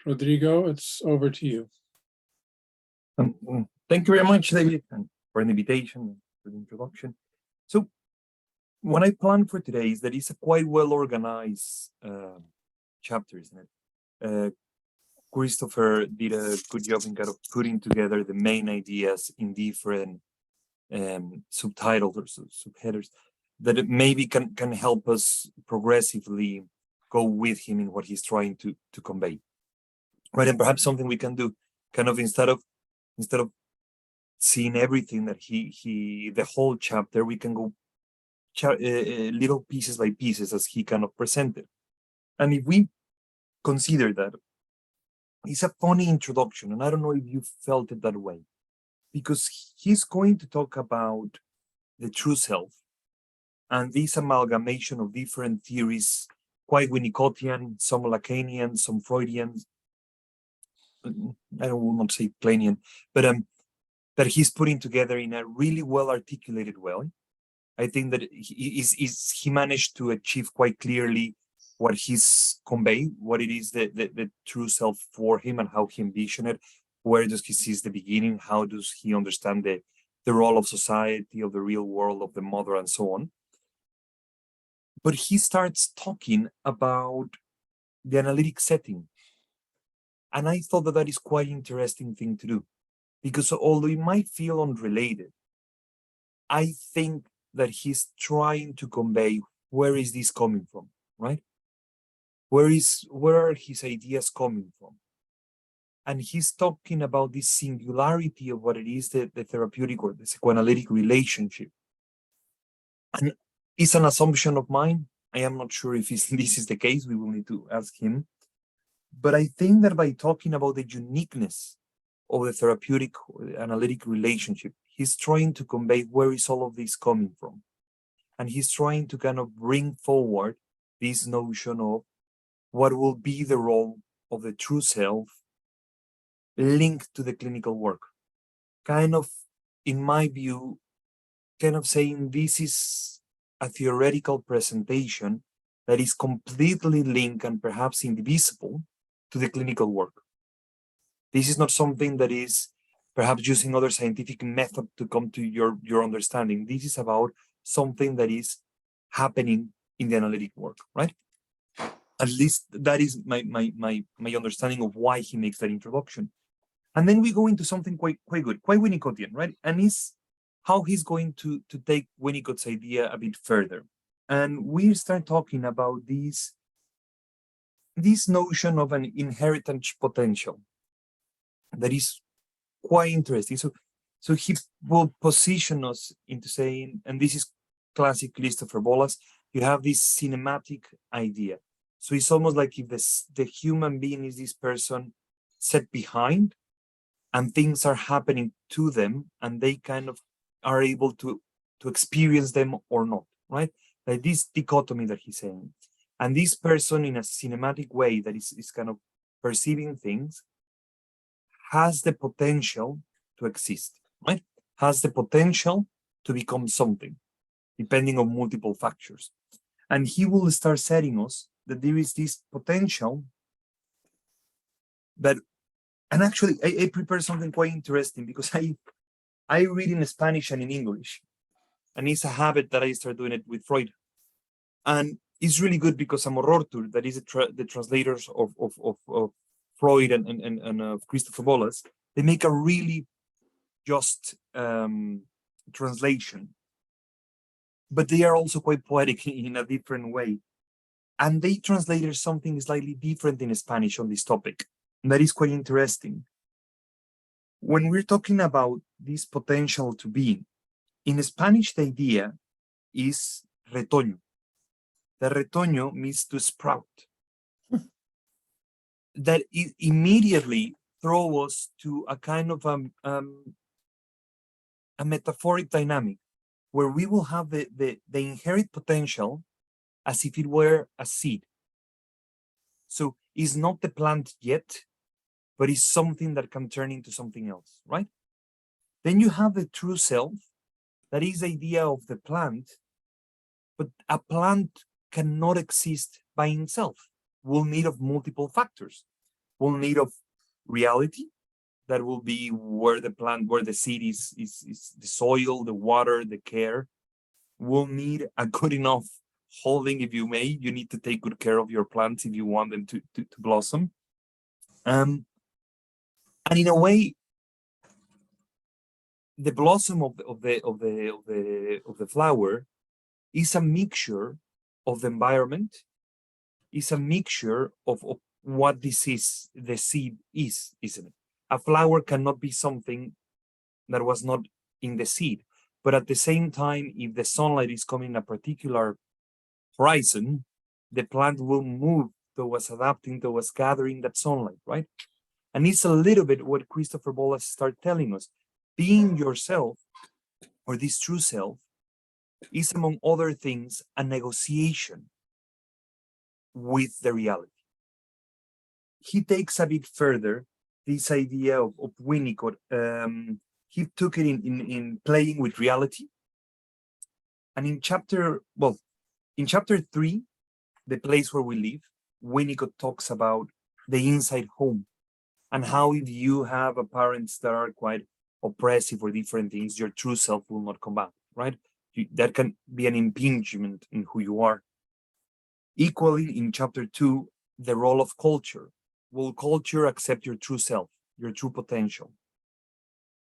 Rodrigo, it's over to you. Thank you very much, David, and for the invitation, for the introduction. So, what I planned for today is that it's a quite well-organized chapter, isn't it? Christopher did a good job in kind of putting together the main ideas in different subtitles or subheaders that it maybe can help us progressively go with him in what he's trying to convey. Right, and perhaps something we can do, kind of instead of seeing everything that the whole chapter, we can go little pieces by pieces as he kind of presented. And if we consider that, it's a funny introduction, and I don't know if you felt it that way, because he's going to talk about the true self and this amalgamation of different theories, quite Winnicottian, some Lacanian, some Freudian, I will not say Planian, but that he's putting together in a really well-articulated way. I think that he managed to achieve quite clearly what he's conveyed, what it is the true self for him and how he envisioned it, where does he see the beginning, how does he understand the role of society, of the real world, of the mother, and so on. But he starts talking about the analytic setting. And I thought that is quite an interesting thing to do, because although it might feel unrelated, I think that he's trying to convey where is this coming from, right? Where are his ideas coming from? And he's talking about this singularity of what it is, the therapeutic or the psychoanalytic relationship. And it's an assumption of mine. I am not sure if this is the case. We will need to ask him. But I think that by talking about the uniqueness of the therapeutic or the analytic relationship, he's trying to convey where is all of this coming from. And he's trying to kind of bring forward this notion of what will be the role of the true self linked to the clinical work. Kind of, in my view, kind of saying this is a theoretical presentation that is completely linked and perhaps indivisible to the clinical work. This is not something that is perhaps using other scientific method to come to your understanding. This is about something that is happening in the analytic work, right? At least that is my understanding of why he makes that introduction. And then we go into something quite good, quite Winnicottian, right? And it's how he's going to take Winnicott's idea a bit further. And we start talking about this notion of an inheritance potential that is quite interesting. So he will position us into saying, and this is classic Christopher Bollas, you have this cinematic idea. So it's almost like if the human being is this person set behind and things are happening to them and they kind of are able to experience them or not, right? Like this dichotomy that he's saying. And this person in a cinematic way that is kind of perceiving things has the potential to exist, right? Has the potential to become something, depending on multiple factors. And he will start setting us that there is this potential that, and actually I prepared something quite interesting because I read in Spanish and in English, and it's a habit that I started doing it with Freud. And it's really good because Amor Rortur, that is the translators of Freud and of Christopher Bollas, they make a really just translation, but they are also quite poetic in a different way. And they translated something slightly different in Spanish on this topic. And that is quite interesting. When we're talking about this potential to be, in Spanish, the idea is retoño. The retoño means to sprout. That it immediately throws us to a kind of a metaphoric dynamic where we will have the inherent potential as if it were a seed. So it's not the plant yet, but it's something that can turn into something else, right? Then you have the true self, that is the idea of the plant, but a plant cannot exist by itself. Will need of multiple factors. will need of reality. That will be where the plant, where the seed is the soil, the water, the care. Will need a good enough holding, if you may. You need to take good care of your plants if you want them to blossom. And in a way, the blossom of the flower is a mixture of the environment, is a mixture of what this is, the seed is, isn't it? A flower cannot be something that was not in the seed. But at the same time, if the sunlight is coming in a particular horizon, the plant will move towards adapting, towards gathering that sunlight, right? And it's a little bit what Christopher Bollas started telling us. Being yourself, or this true self, is, among other things, a negotiation with the reality. He takes a bit further this idea of Winnicott. He took it in playing with reality. And in chapter 3, The Place Where We Live, Winnicott talks about the inside home and how if you have parents that are quite oppressive or different things, your true self will not come out, right? That can be an impingement in who you are. Equally, in chapter 2, the role of culture. Will culture accept your true self, your true potential?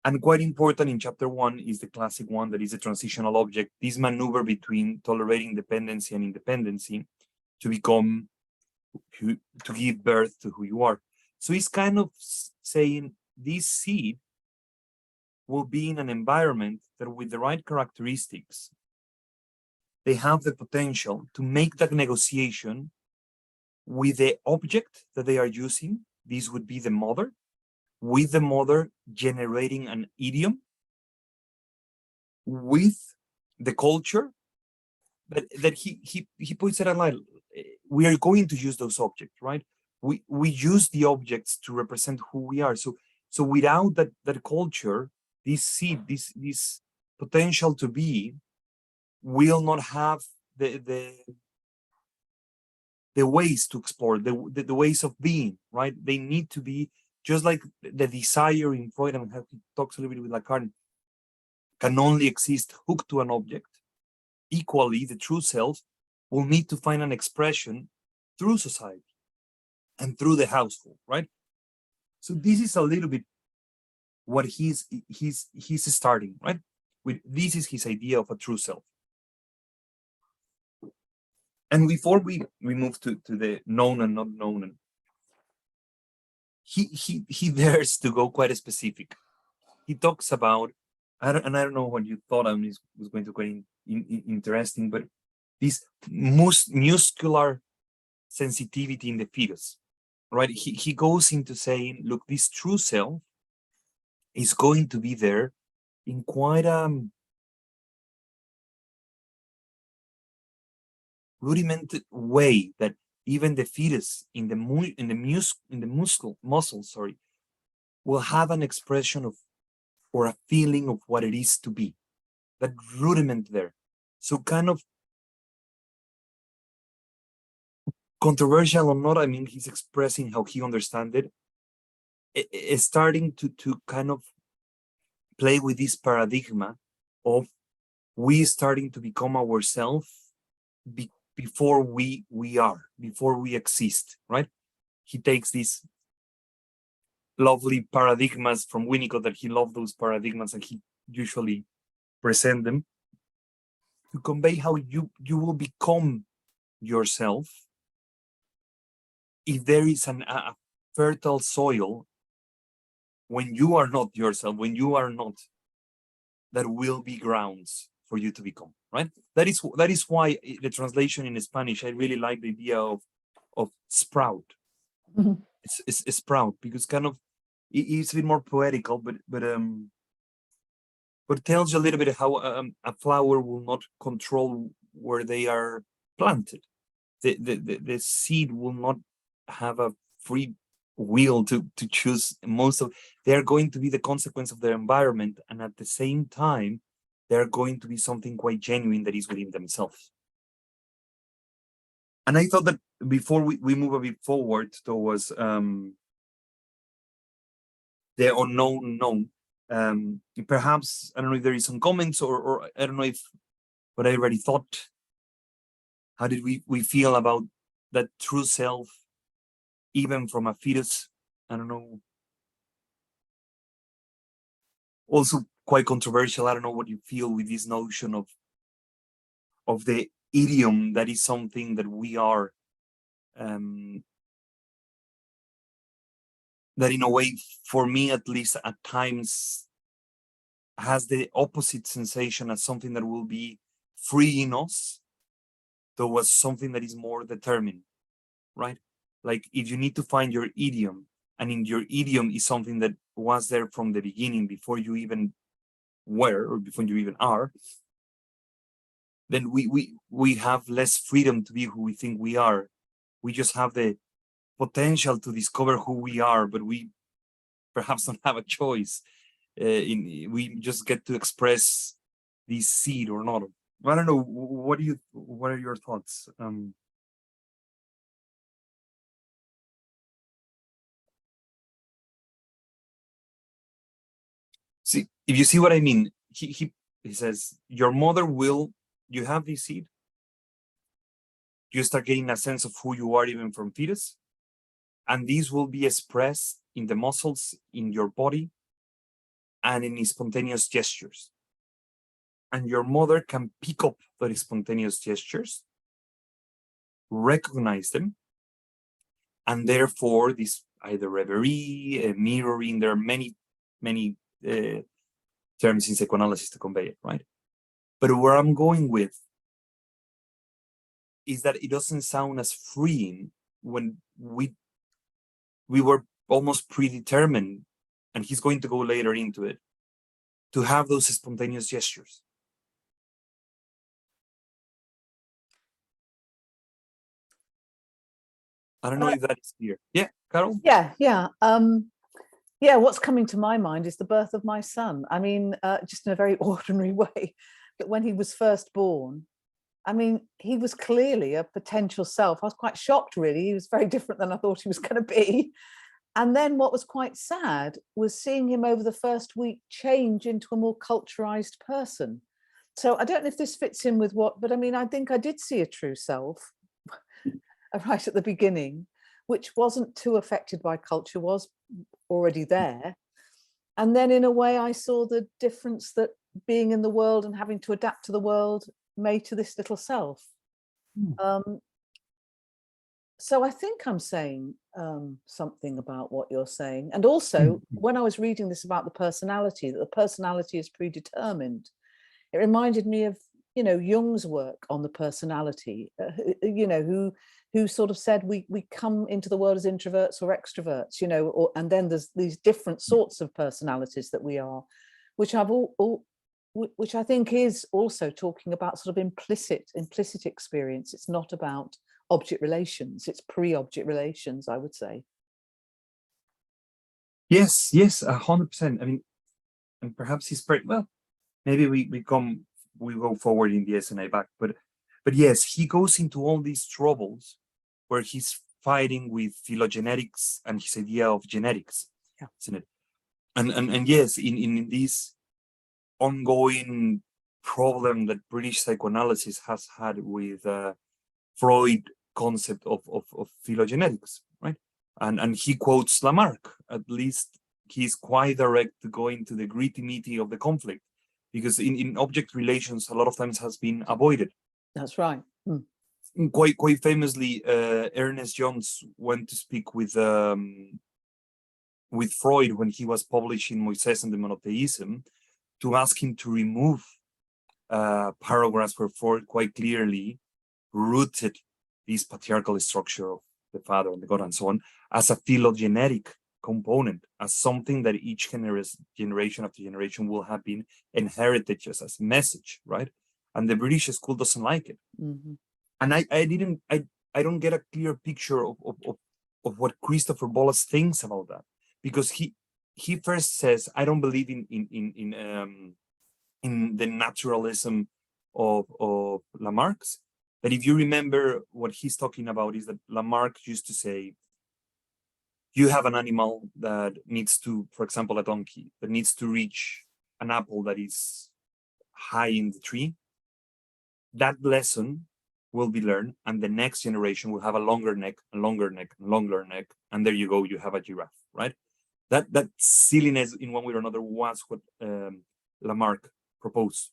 And quite important in chapter 1 is the classic one, that is a transitional object, this maneuver between tolerating dependency and independency to become, to give birth to who you are. So he's kind of saying this seed will be in an environment that, with the right characteristics, they have the potential to make that negotiation with the object that they are using. This would be the mother, with the mother generating an idiom, with the culture, that he puts it a line. We are going to use those objects, right? We use the objects to represent who we are. So without that culture, this seed, this potential to be, will not have the ways to explore, the ways of being, right? They need to be just like the desire in Freud, and how he talks a little bit with Lacan, can only exist hooked to an object. Equally, the true self will need to find an expression through society and through the household, right? So this is a little bit what he's starting, right? With this is his idea of a true self. And before we move to the known and not known, he dares to go quite specific. He talks about, I don't know what you thought was going to be interesting, but this muscular sensitivity in the fetus, right? He goes into saying, look, this true self is going to be there in quite a rudimented way, that even the fetus in the muscle, will have an expression of, or a feeling of what it is to be, that rudiment there. So kind of controversial or not, I mean, he's expressing how he understands it. It's starting to kind of play with this paradigm of we starting to become ourselves before we exist, right? He takes these lovely paradigms from Winnicott, that he loved those paradigms, and he usually present them to convey how you will become yourself if there is a fertile soil when you are not yourself, when you are not, that will be grounds for you to become, right? That is why the translation in Spanish, I really like the idea of sprout. Mm-hmm. It's sprout, because kind of it's a bit more poetical, but tells you a little bit how a flower will not control where they are planted. The seed will not have a free will to choose. They are going to be the consequence of their environment, and at the same time, they're going to be something quite genuine that is within themselves. And I thought that before we move a bit forward towards the unknown known. Perhaps, I don't know if there is some comments, or I don't know if what I already thought. How did we feel about that true self, even from a fetus? I don't know. Also quite controversial. I don't know what you feel with this notion of the idiom that is something that we are, that in a way, for me at least, at times has the opposite sensation as something that will be freeing us towards something that is more determined, right? Like if you need to find your idiom, and in your idiom is something that was there from the beginning, before you even were, or before you even are, then we have less freedom to be who we think we are. We just have the potential to discover who we are, but we perhaps don't have a choice. We just get to express this seed or not. I don't know. What are your thoughts? See, if you see what I mean, he says, your mother will, you have this seed, you start getting a sense of who you are even from fetus, and these will be expressed in the muscles in your body and in spontaneous gestures. And your mother can pick up those spontaneous gestures, recognize them, and therefore this either reverie, mirroring, there are many terms in psychoanalysis to convey it, right? But where I'm going with is that it doesn't sound as freeing when we were almost predetermined, and he's going to go later into it, to have those spontaneous gestures. I don't know if that is clear. Yeah, Carol? Yeah, what's coming to my mind is the birth of my son. I mean, just in a very ordinary way, that when he was first born, I mean, he was clearly a potential self. I was quite shocked, really. He was very different than I thought he was going to be. And then what was quite sad was seeing him over the first week change into a more culturalized person. So I don't know if this fits in with what, but I mean, I think I did see a true self right at the beginning, which wasn't too affected by culture, was already there. And then in a way, I saw the difference that being in the world and having to adapt to the world made to this little self. So I think I'm saying something about what you're saying. And also, when I was reading this about the personality, that the personality is predetermined, it reminded me of, you know, Jung's work on the personality, you know, who sort of said we come into the world as introverts or extroverts, you know, and then there's these different sorts of personalities that we are, which which I think is also talking about sort of implicit experience. It's not about object relations, it's pre-object relations, I would say. Yes, 100%. I mean, and perhaps he's pretty well. Maybe we go forward in the SNA back, but yes, he goes into all these troubles where he's fighting with phylogenetics and his idea of genetics, isn't it? And yes, in this ongoing problem that British psychoanalysis has had with Freud concept of phylogenetics, right? And he quotes Lamarck. At least he's quite direct to go into the gritty-meaty of the conflict, because in object relations a lot of times has been avoided. That's right. Quite famously, Ernest Jones went to speak with Freud when he was publishing Moises and the Monotheism, to ask him to remove paragraphs where Freud quite clearly rooted this patriarchal structure of the father and the God and so on as a phylogenetic component, as something that each generation after generation will have been inherited just as message, right? And the British school doesn't like it. And I don't get a clear picture of what Christopher Bollas thinks about that, because he first says, I don't believe in the naturalism of Lamarck's. But if you remember, what he's talking about is that Lamarck used to say, you have an animal that needs to, for example, a donkey that needs to reach an apple that is high in the tree, that lesson will be learned, and the next generation will have a longer neck, a longer neck, a longer neck, and there you go, you have a giraffe, right? That silliness in one way or another was what Lamarck proposed.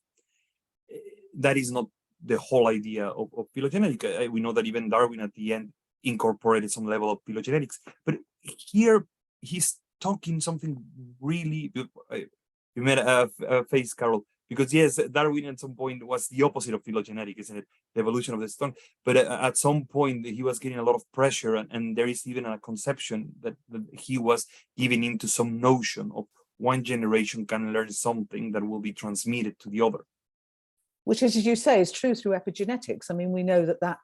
That is not the whole idea of phylogenetic. We know that even Darwin at the end incorporated some level of phylogenetics, but here he's talking something really. You made a face, Carol, because yes, Darwin at some point was the opposite of phylogenetic, isn't it? The evolution of the stone. But at some point he was getting a lot of pressure, and there is even a conception that he was giving into some notion of one generation can learn something that will be transmitted to the other. Which, as you say, is true through epigenetics. I mean, we know that that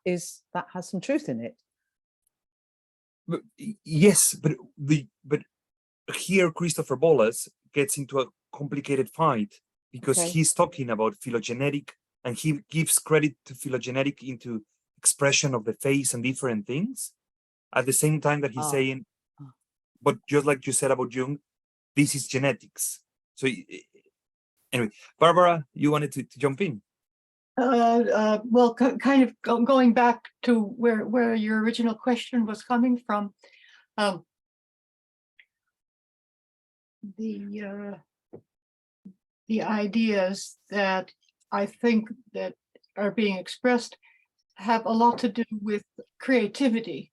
has some truth in it. But, yes, but here Christopher Bollas gets into a complicated fight because he's talking about phylogenetic, and he gives credit to phylogenetic into expression of the face and different things, at the same time that he's saying, but just like you said about Jung, this is genetics. So anyway, Barbara, you wanted to jump in? Well, kind of going back to where your original question was coming from, the ideas that I think that are being expressed have a lot to do with creativity,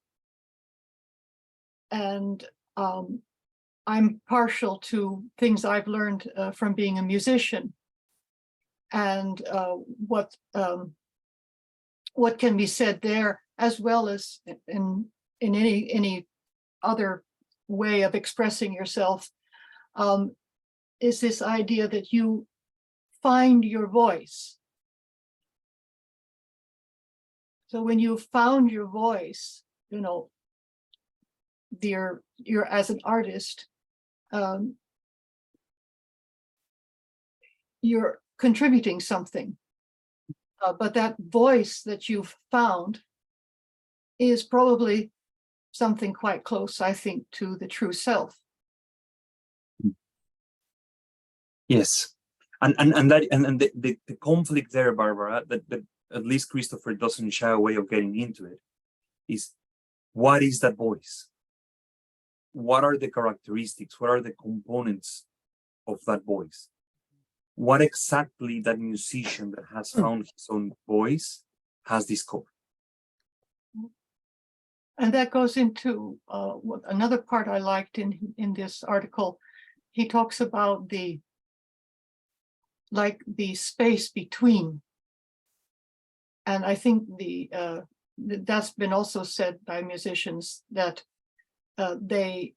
and I'm partial to things I've learned from being a musician, and what can be said there, as well as in any other way of expressing yourself, is this idea that you find your voice. So when you found your voice, you know, you're as an artist, you're contributing something, but that voice that you've found is probably something quite close, I think, to the true self. Yes, and the conflict there, Barbara, that at least Christopher doesn't shy away of getting into it, is what is that voice? What are the characteristics? What are the components of that voice? What exactly that musician that has found his own voice has discovered? And that goes into another part I liked in this article. He talks about the space between, and I think that's been also said by musicians, that they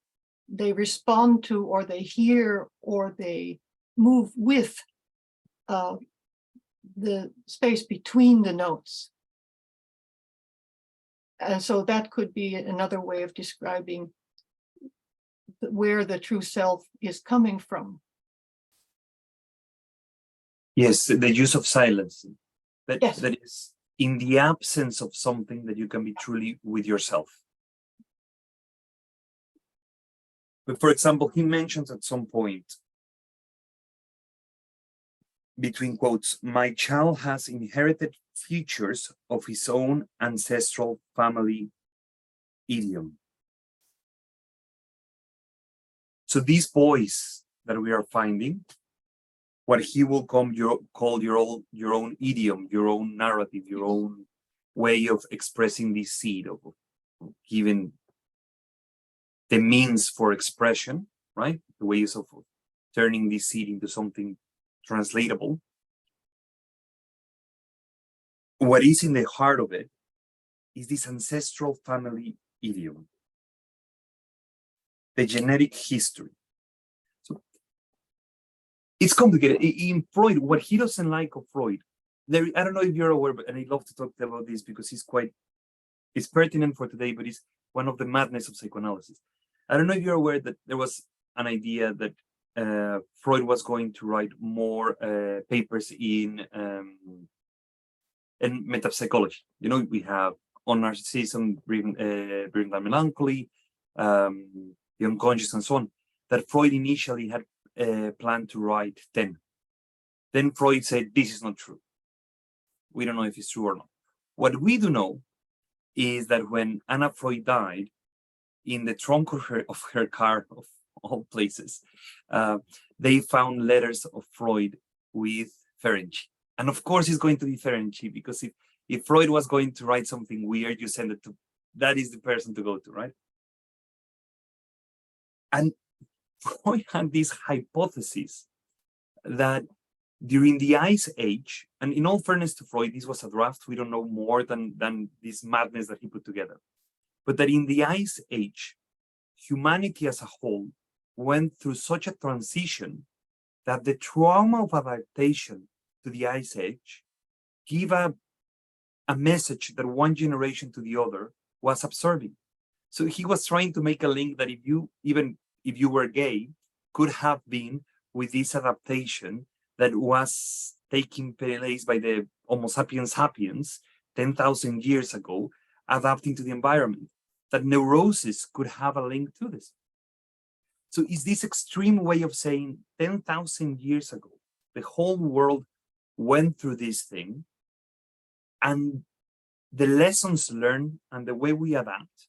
respond to, or they hear, or they move with the space between the notes. And so that could be another way of describing where the true self is coming from. Yes, the use of silence. Yes. That is in the absence of something that you can be truly with yourself. But for example, he mentions at some point, between quotes, my child has inherited features of his own ancestral family idiom. So this voice that we are finding, what he will call your own idiom, your own narrative, your own way of expressing this seed, of giving the means for expression, right? The ways of turning this seed into something translatable. What is in the heart of it is this ancestral family idiom, the genetic history. So it's complicated. In Freud, what he doesn't like of Freud, I don't know if you're aware, and I love to talk about this because it's pertinent for today, but it's one of the madness of psychoanalysis. I don't know if you're aware that there was an idea that Freud was going to write more papers in metapsychology. You know, we have on narcissism, driven by melancholy, the unconscious, and so on, that Freud initially had planned to write 10. Then Freud said, this is not true. We don't know if it's true or not. What we do know is that when Anna Freud died, in the trunk of her car, of all places, they found letters of Freud with Ferenczi. And of course, it's going to be Ferenczi, because if Freud was going to write something weird, you send it to, that is the person to go to, right? And Freud had this hypothesis that during the Ice Age, and in all fairness to Freud, this was a draft, we don't know more than this madness that he put together, but that in the Ice Age, humanity as a whole went through such a transition that the trauma of adaptation to the Ice Age gave a message that one generation to the other was absorbing. So he was trying to make a link that even if you were gay, could have been with this adaptation that was taking place by the Homo sapiens sapiens 10,000 years ago, adapting to the environment, that neurosis could have a link to this. So it's this extreme way of saying 10,000 years ago, the whole world went through this thing, and the lessons learned and the way we adapt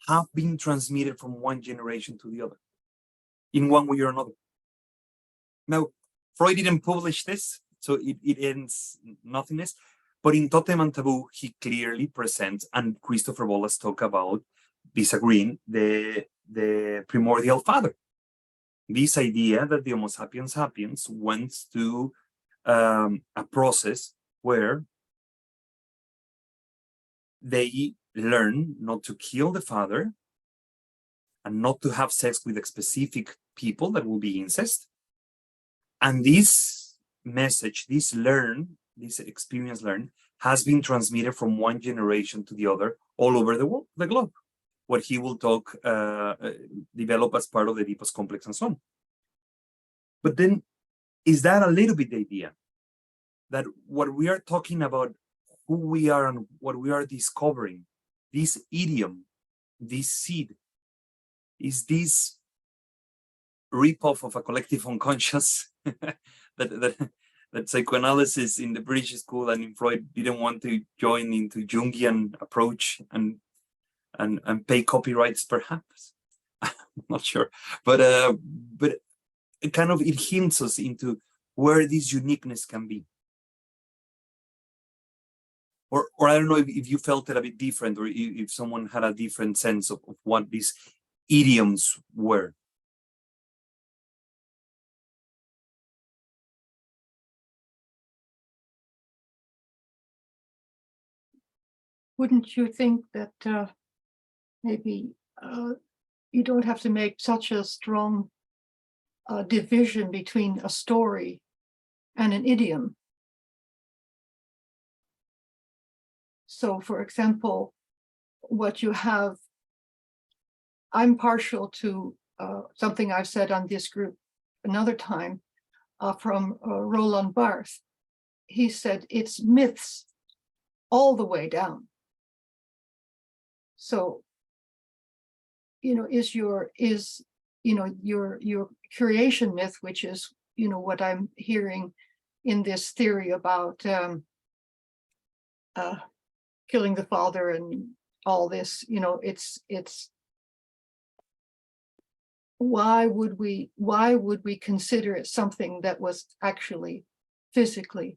have been transmitted from one generation to the other in one way or another. Now, Freud didn't publish this, so it ends nothingness, but in Totem and Taboo, he clearly presents, and Christopher Bollas talk about disagreeing, the primordial father. This idea that the Homo sapiens sapiens went to a process where they learn not to kill the father and not to have sex with specific people that will be incest. And this message, this experience learned, has been transmitted from one generation to the other all over the world, the globe, what he will talk, develop as part of the Oedipus complex and so on. But then, is that a little bit the idea? That what we are talking about, who we are and what we are discovering, this idiom, this seed, is this ripoff of a collective unconscious that psychoanalysis in the British school and in Freud didn't want to join into Jungian approach and pay copyrights, perhaps. I'm not sure, but it kind of, it hints us into where this uniqueness can be. Or I don't know if you felt it a bit different, or if someone had a different sense of what these idioms were. Wouldn't you think that maybe you don't have to make such a strong division between a story and an idiom? So, for example, what you have, I'm partial to something I've said on this group another time from Roland Barthes. He said it's myths all the way down. So, is your creation myth, which is, what I'm hearing in this theory about killing the father and all this, it's why would we consider it something that was actually physically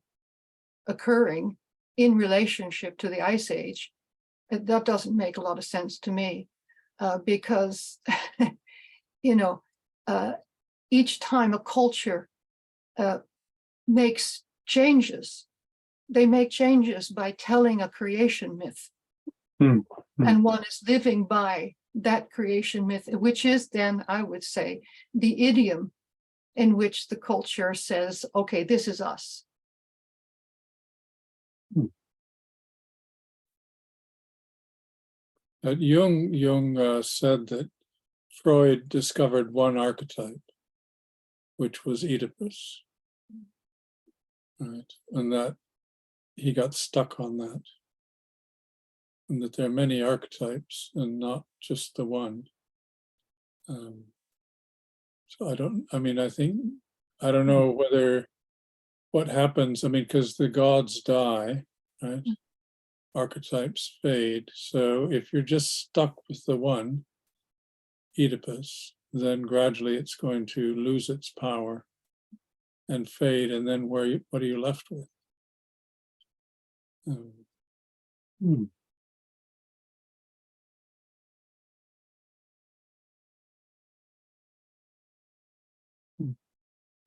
occurring in relationship to the Ice Age? That doesn't make a lot of sense to me, because each time a culture makes changes, they make changes by telling a creation myth. And one is living by that creation myth, which is then, I would say, the idiom in which the culture says, okay, this is us. Jung said that Freud discovered one archetype, which was Oedipus, right? And that he got stuck on that, and that there are many archetypes and not just the one. So I don't know whether what happens, because the gods die, right? Archetypes fade. So if you're just stuck with the one, Oedipus, then gradually it's going to lose its power and fade. And then what are you left with?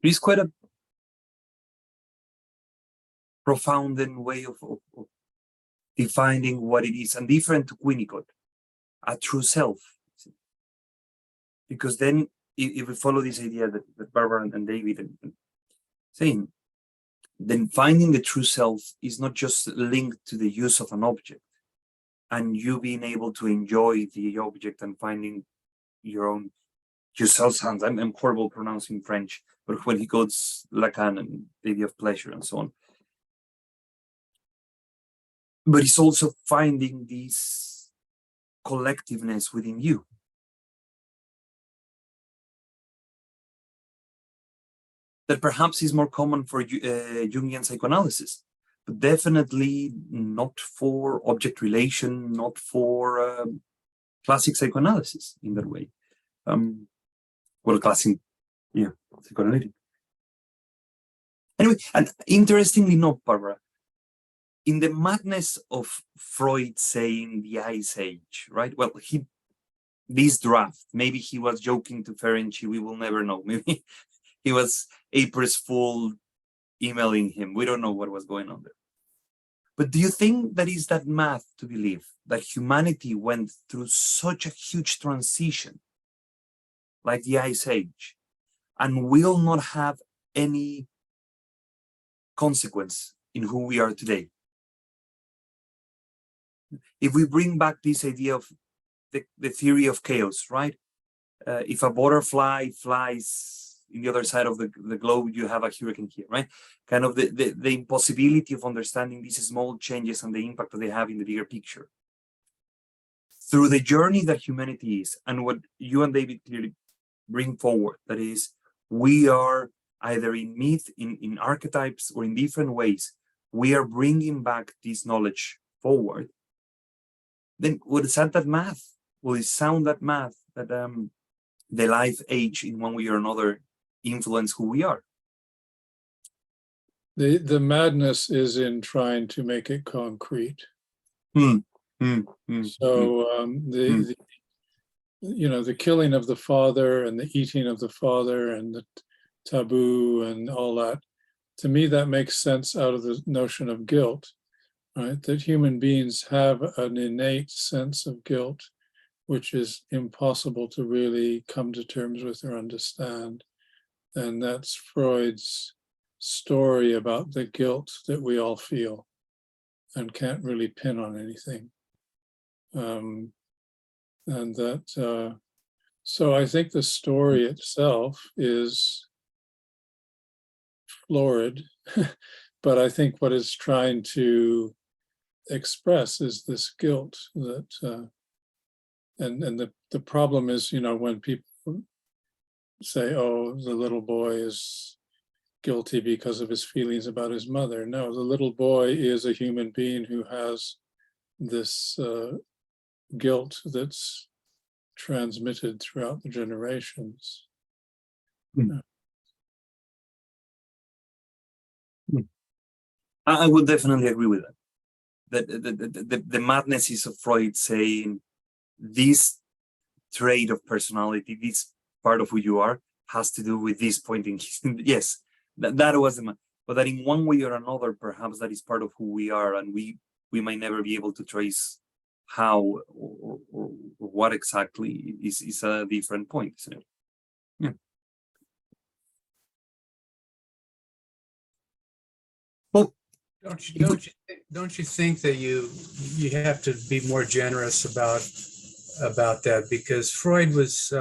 It's quite a profound way of defining what it is, and different to Winnicott, a true self. Because then, if we follow this idea that Barbara and David are saying, then finding the true self is not just linked to the use of an object, and you being able to enjoy the object and finding yourself. I'm horrible pronouncing French, but when he goes Lacan and the idea of pleasure and so on. But it's also finding this collectiveness within you. That perhaps is more common for Jungian psychoanalysis, but definitely not for object relation, not for classic psychoanalysis in that way. Classic, psychoanalytic. Anyway, and interestingly enough, Barbara, in the madness of Freud saying the Ice Age, right? Well, this draft, maybe he was joking to Ferenczi, we will never know. Maybe he was April's Fool emailing him. We don't know what was going on there. But do you think that is that math to believe that humanity went through such a huge transition, like the Ice Age, and will not have any consequence in who we are today? If we bring back this idea of the theory of chaos, right? If a butterfly flies in the other side of the globe, you have a hurricane here, right? Kind of the impossibility of understanding these small changes and the impact that they have in the bigger picture. Through the journey that humanity is, and what you and David clearly bring forward, that is, we are either in myth, in archetypes, or in different ways, we are bringing back this knowledge forward. Then would it sound that math? Will it sound that math that the life age in one way or another influence who we are? The madness is in trying to make it concrete. So the killing of the father and the eating of the father and the taboo and all that, to me that makes sense out of the notion of guilt, right? That human beings have an innate sense of guilt, which is impossible to really come to terms with or understand. And that's Freud's story about the guilt that we all feel and can't really pin on anything. So I think the story itself is florid, but I think what it's trying to express is this guilt that, and the problem is, when people say, oh, the little boy is guilty because of his feelings about his mother. No, the little boy is a human being who has this guilt that's transmitted throughout the generations. I would definitely agree with that. The madness is of Freud saying this trait of personality, this part of who you are, has to do with this point in yes, that was the man. But that in one way or another, perhaps that is part of who we are, and we might never be able to trace how or what exactly is a different point, isn't it? Yeah. Well, don't you think that you have to be more generous about that, because Freud was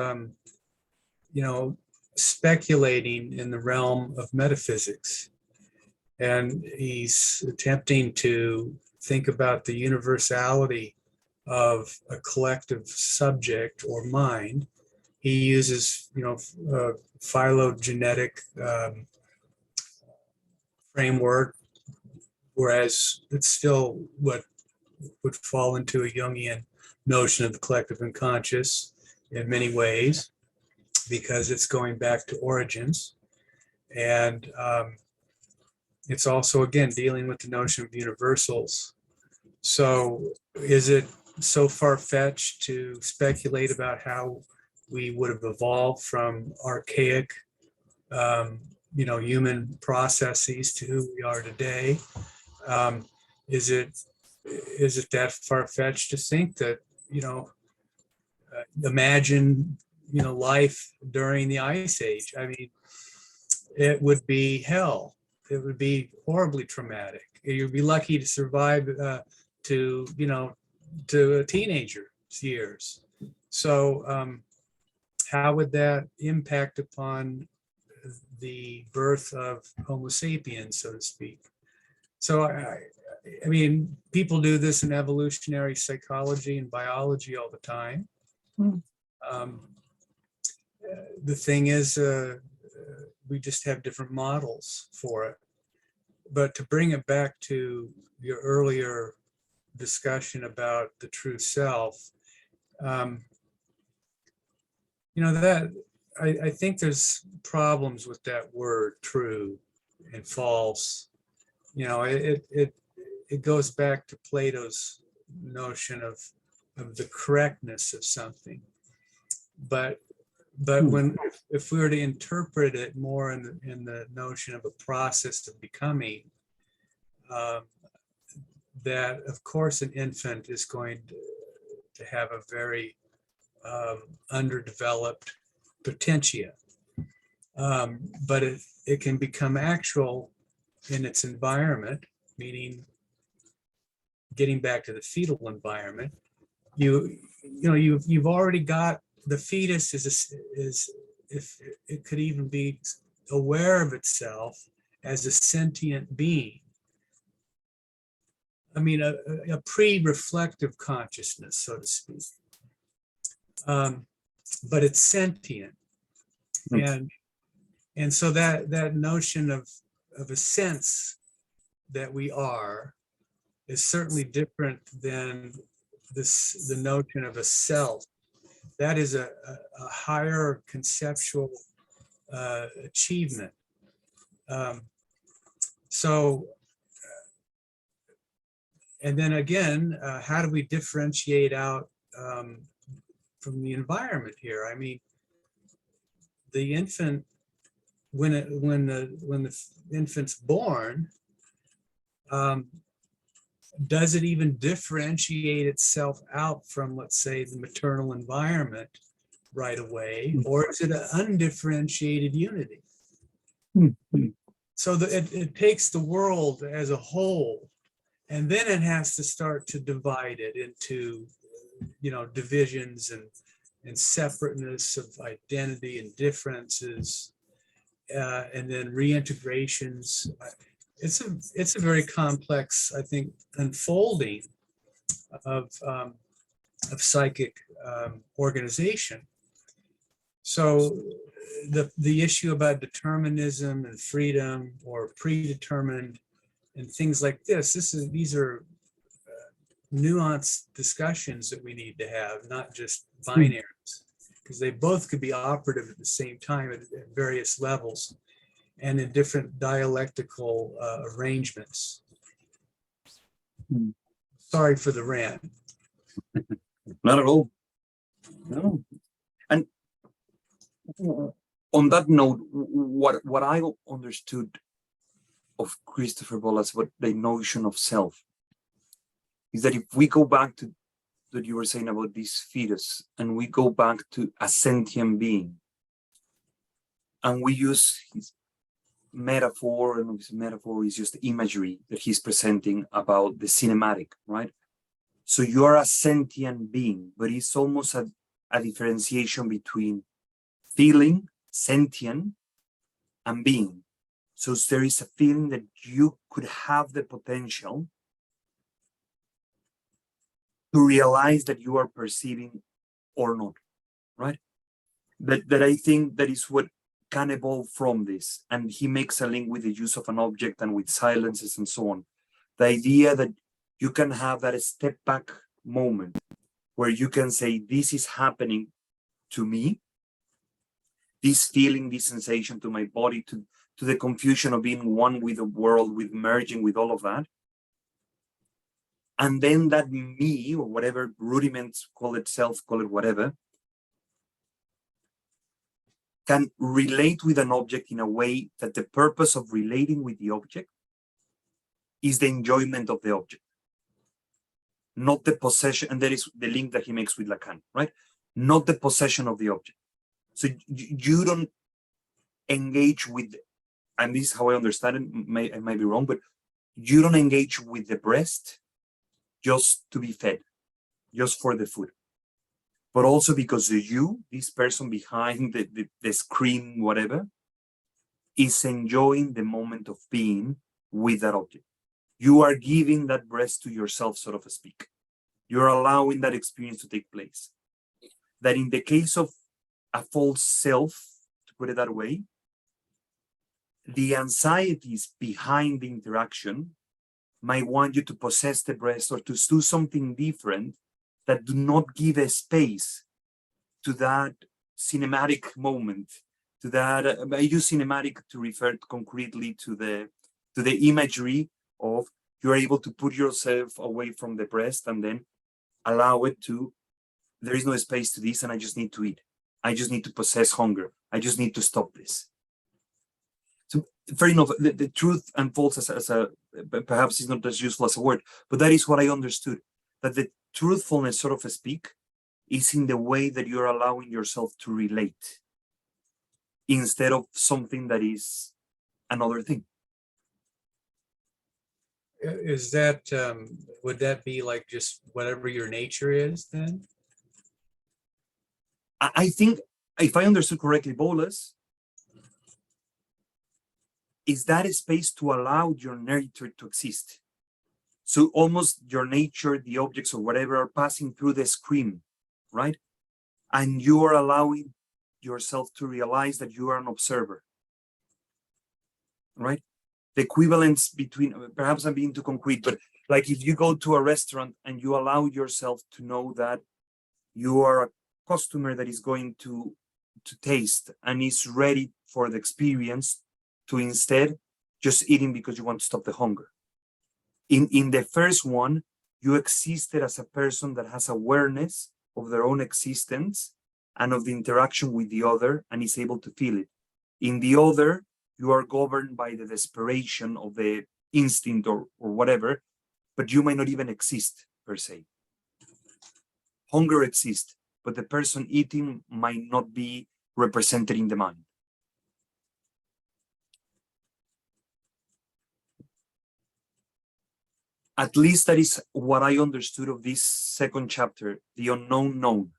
speculating in the realm of metaphysics, and he's attempting to think about the universality of a collective subject or mind, he uses, phylogenetic framework, whereas it's still what would fall into a Jungian notion of the collective unconscious in many ways, because it's going back to origins. And it's also, again, dealing with the notion of universals. So is it so far-fetched to speculate about how we would have evolved from archaic, human processes to who we are today? Is it that far-fetched to think that, imagine, life during the Ice Age? I mean, it would be hell. It would be horribly traumatic. You'd be lucky to survive to a teenager's years. So how would that impact upon the birth of Homo sapiens, so to speak? So I mean, people do this in evolutionary psychology and biology all the time. The thing is, we just have different models for it. But to bring it back to your earlier discussion about the true self, that I think there's problems with that word true and false. It goes back to Plato's notion of the correctness of something. But if we were to interpret it more in the notion of a process of becoming, that of course an infant is going to have a very underdeveloped potentia, but it can become actual in its environment, meaning getting back to the fetal environment. You've already got the fetus is if it could even be aware of itself as a sentient being. I mean, a pre-reflective consciousness, so to speak. But it's sentient. And so that notion of a sense that we are is certainly different than the notion of a self. That is a higher conceptual achievement. And then again, how do we differentiate out from the environment here? I mean, the infant, when the infant's born, does it even differentiate itself out from, let's say, the maternal environment right away, or is it an undifferentiated unity? So it takes the world as a whole, and then it has to start to divide it into, divisions and separateness of identity and differences, and then reintegrations. It's a very complex, I think, unfolding of psychic organization. So the issue about determinism and freedom or predetermined and things like these are nuanced discussions that we need to have, not just binaries, because they both could be operative at the same time at various levels and in different dialectical arrangements. Sorry for the rant. Not at all. No. And on that note, what I understood of Christopher Bollas about the notion of self is that if we go back to what you were saying about this fetus, and we go back to a sentient being, and we use his metaphor, and his metaphor is just imagery that he's presenting about the cinematic, right? So you are a sentient being, but it's almost a differentiation between feeling, sentient, and being. So there is a feeling that you could have the potential to realize that you are perceiving or not, right? that I think that is what can evolve from this. And he makes a link with the use of an object and with silences and so on. The idea that you can have that step back moment where you can say, this is happening to me, this feeling, this sensation to my body, to the confusion of being one with the world, with merging with all of that. And then that me, or whatever rudiments, call it self, call it whatever, can relate with an object in a way that the purpose of relating with the object is the enjoyment of the object, not the possession. And that is the link that he makes with Lacan, right? Not the possession of the object. So you don't engage with, and this is how I understand it, I might be wrong, but you don't engage with the breast just to be fed, just for the food, but also because you, this person behind the screen, whatever, is enjoying the moment of being with that object. You are giving that breast to yourself, so to speak. You're allowing that experience to take place. That in the case of a false self, to put it that way, the anxieties behind the interaction might want you to possess the breast or to do something different that do not give a space to that cinematic moment, to that, I use cinematic to refer concretely to the imagery of you're able to put yourself away from the breast and then allow it to, there is no space to this and I just need to eat. I just need to possess hunger. I just need to stop this. So fair enough, the truth and false as a perhaps is not as useful as a word, but that is what I understood, that the truthfulness, so to speak, is in the way that you're allowing yourself to relate instead of something that is another thing. Is that, would that be like just whatever your nature is then? I think, if I understood correctly, Bollas, is that a space to allow your nature to exist. So almost your nature, the objects or whatever are passing through the screen, right? And you are allowing yourself to realize that you are an observer, right? The equivalence between, perhaps I'm being too concrete, but like if you go to a restaurant and you allow yourself to know that you are a customer that is going to taste and is ready for the experience, to instead just eating because you want to stop the hunger. In the first one, you existed as a person that has awareness of their own existence and of the interaction with the other and is able to feel it. In the other, you are governed by the desperation of the instinct or whatever, but you might not even exist per se. Hunger exists, but the person eating might not be represented in the mind. At least that is what I understood of this second chapter, the unknown known.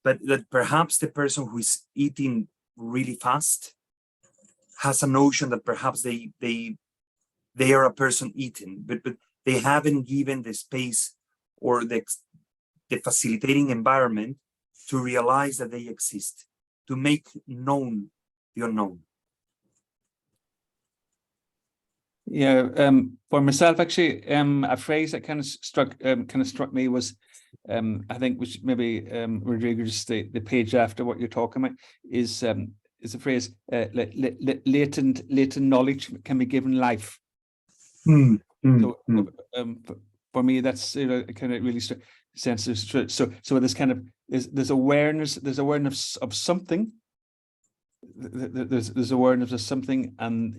But that perhaps the person who is eating really fast has a notion that perhaps they are a person eating, but they haven't given the space or the facilitating environment to realize that they exist, to make known the unknown. Yeah, for myself, actually, a phrase that kind of struck me was, I think, which maybe Rodrigo, just the page after what you're talking about, is a phrase, latent knowledge can be given life. So for me, that's kind of really senses. So there's kind of there's awareness of something. There's awareness of something, and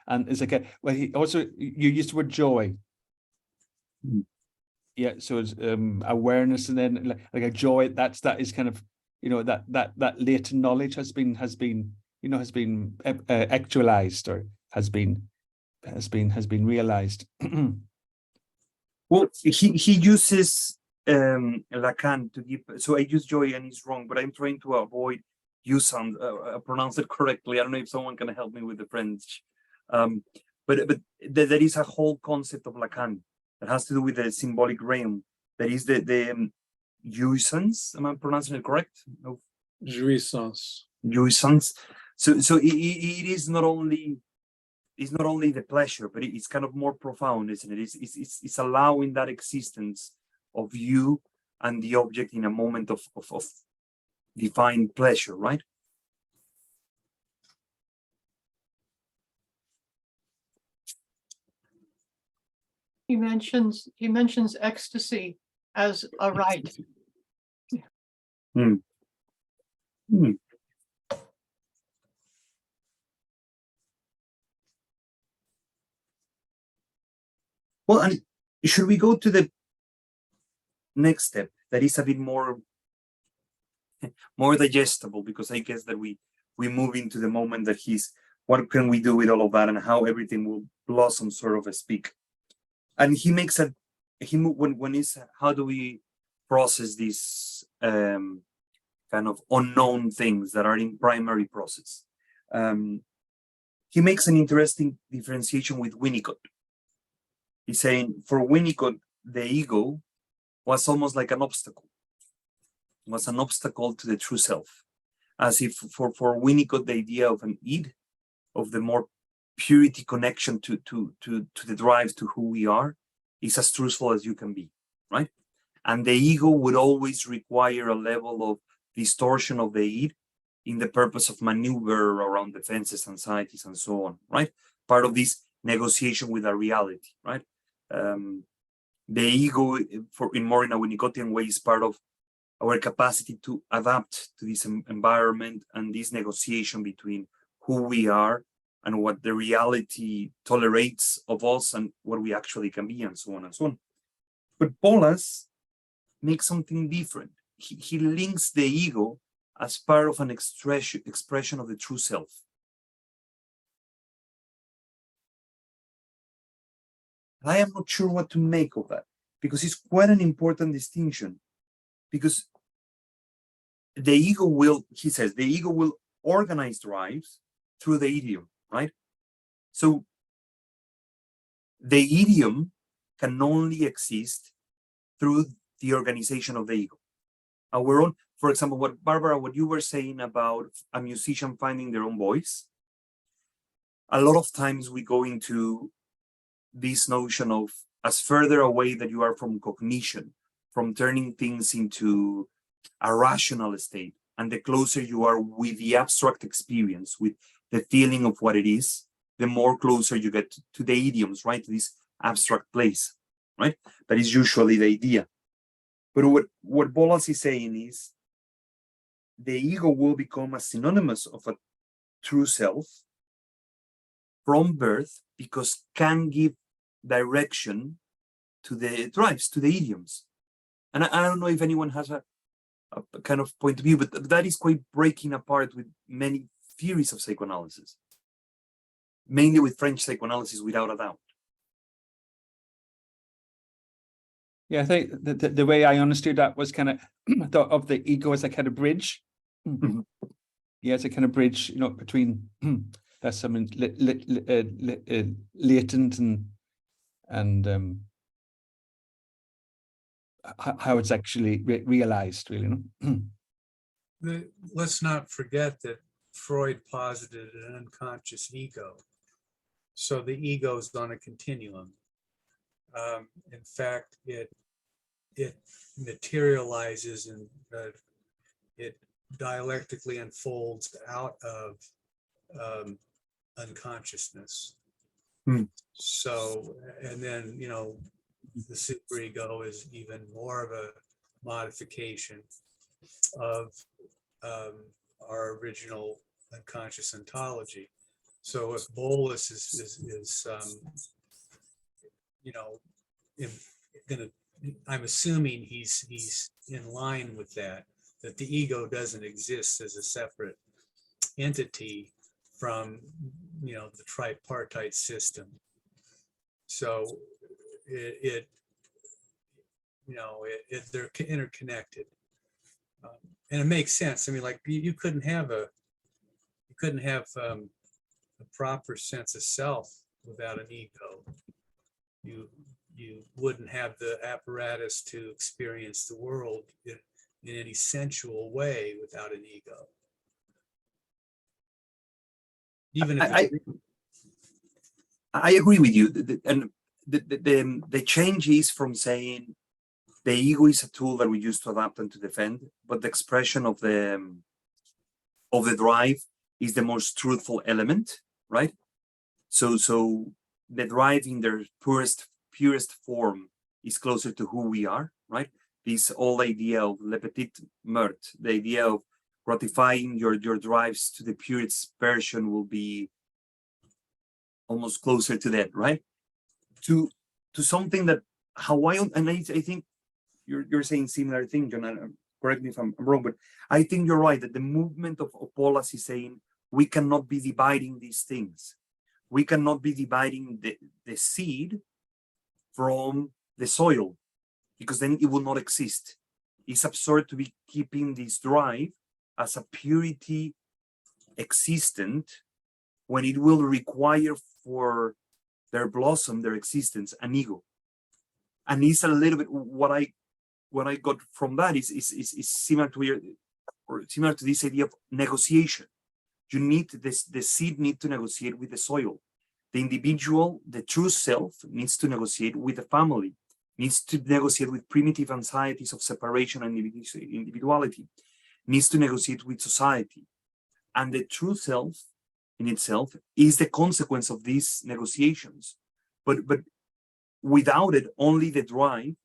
and it's like well, he also, you used the word joy. Yeah, so it's awareness, and then like a joy. That is kind of that latent knowledge has been actualized, or has been realized. Well, he uses Lacan to give. So I use joy and it's wrong, but I'm trying to avoid pronounce it correctly. I don't know if someone can help me with the French. But there is a whole concept of Lacan that has to do with the symbolic realm. That is the jouissance. Am I pronouncing it correct? jouissance. jouissance. So it is not only, it's not only the pleasure, but it's kind of more profound, isn't it? It's allowing that existence of you and the object in a moment of defined pleasure, right? He mentions ecstasy as a right. Hmm. Hmm. Well, and should we go to the next step that is a bit more digestible, because I guess that we move into the moment that he's, what can we do with all of that and how everything will blossom, sort of a speak. And he makes a, when he's, how do we process these kind of unknown things that are in primary process? He makes an interesting differentiation with Winnicott. He's saying for Winnicott, the ego was almost like an obstacle. It was an obstacle to the true self. As if for Winnicott, the idea of an id, of the more purity connection to the drive to who we are, is as truthful as you can be, right? And the ego would always require a level of distortion of the id in the purpose of maneuver around defenses, anxieties, and so on, right? Part of this negotiation with our reality, right? The ego, in more in a Winnicottian way, is part of our capacity to adapt to this environment and this negotiation between who we are and what the reality tolerates of us and what we actually can be, and so on and so on. But Bollas makes something different. He links the ego as part of an expression of the true self. I am not sure what to make of that, because it's quite an important distinction. Because the ego will, he says, the ego will organize drives through the idiom, right? So the idiom can only exist through the organization of the ego. Our own, for example, what Barbara, what you were saying about a musician finding their own voice, a lot of times we go into this notion of as further away that you are from cognition, from turning things into a rational state, and the closer you are with the abstract experience, with the feeling of what it is, the more closer you get to the idioms, right? To this abstract place, right? That is usually the idea. But what Bollas is saying is the ego will become a synonymous of a true self from birth, because can give direction to the drives, to the idioms. And I don't know if anyone has a kind of point of view, but that is quite breaking apart with many theories of psychoanalysis, mainly with French psychoanalysis, without a doubt. Yeah, I think the way I understood that was kind of thought of the ego as a kind of bridge. Mhm. Yeah, it's a kind of bridge, you know, between that's something latent and how it's actually realized, really. You know? Let's not forget that Freud posited an unconscious ego. So the ego is on a continuum. In fact, it materializes and it dialectically unfolds out of unconsciousness. So, and then, you know, the superego is even more of a modification of our original unconscious ontology. So if Bollas is you know, I'm assuming he's in line with that the ego doesn't exist as a separate entity from, you know, the tripartite system. So they're interconnected, and it makes sense. I mean, like you couldn't have a proper sense of self without an ego. You wouldn't have the apparatus to experience the world in any sensual way without an ego. Even if I agree with you. And the change is from saying the ego is a tool that we use to adapt and to defend, but the expression of the drive is the most truthful element, right? So the drive in their purest form is closer to who we are, right? This whole idea of le petit meurtre, the idea of gratifying your drives to the purest version will be almost closer to that, right? To something that Hawaiian, and I think you're saying similar thing, John. Correct me if I'm wrong, but I think you're right that the movement of Bollas is saying we cannot be dividing these things. We cannot be dividing the seed from the soil, because then it will not exist. It's absurd to be keeping this drive as a purity existent when it will require for their blossom, their existence, an ego. And it's a little bit what I got from that is similar to this idea of negotiation. You need the seed need to negotiate with the soil. The individual, the true self, needs to negotiate with the family, needs to negotiate with primitive anxieties of separation and individuality, needs to negotiate with society. And the true self in itself is the consequence of these negotiations. But without it, only the drive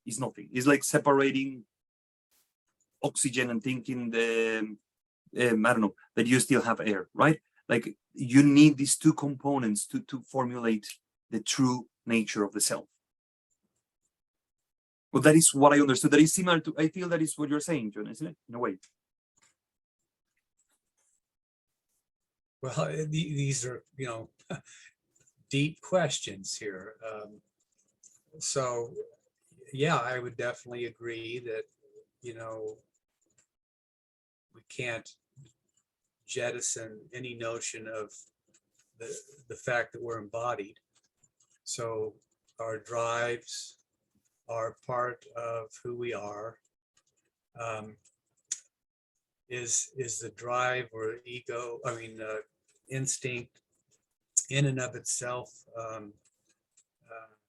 is nothing. It's like separating oxygen and thinking I don't know, that you still have air, right? Like you need these two components to formulate the true nature of the self. Well, that is what I understood. That is similar to, I feel that is what you're saying, John, isn't it? In a way. Well, these are, deep questions here. So, yeah, I would definitely agree that, we can't jettison any notion of the fact that we're embodied. So our drives are part of who we are. Is the drive or ego, instinct in and of itself,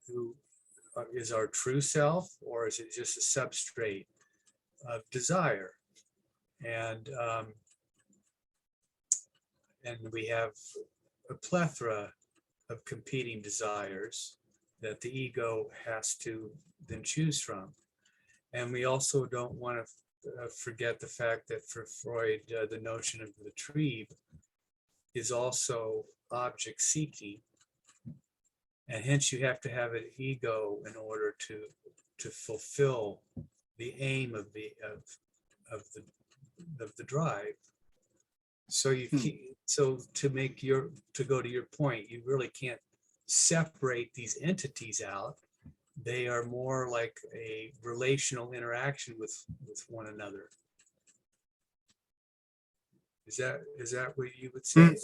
who is our true self, or is it just a substrate of desire? And we have a plethora of competing desires that the ego has to then choose from. And we also don't want to forget the fact that for Freud, the notion of the trieb is also object seeking, and hence you have to have an ego in order to fulfill the aim of the drive. So so to go to your point, you really can't separate these entities out. They are more like a relational interaction with one another. Is that what you would say?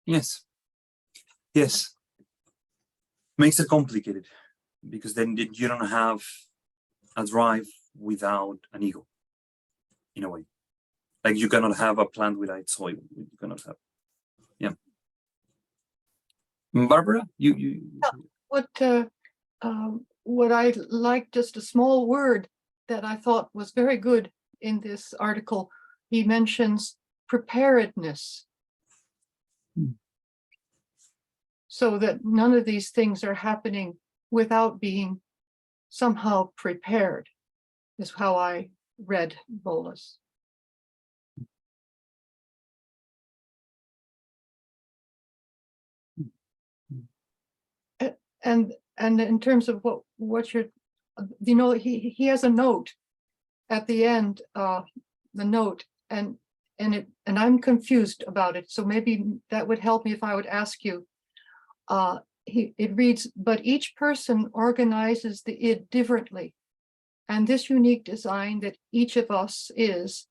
Yes. Makes it complicated, because then you don't have a drive without an ego, in a way. Like you cannot have a plant without soil. You cannot have. Yeah. Barbara, you. What I like, just a small word that I thought was very good in this article. He mentions preparedness. So that none of these things are happening without being somehow prepared, is how I read Bollas. And in terms of what you're, he has a note at the end, the note, and I'm confused about it. So maybe that would help me if I would ask you. It reads, but each person organizes the id differently, and this unique design that each of us is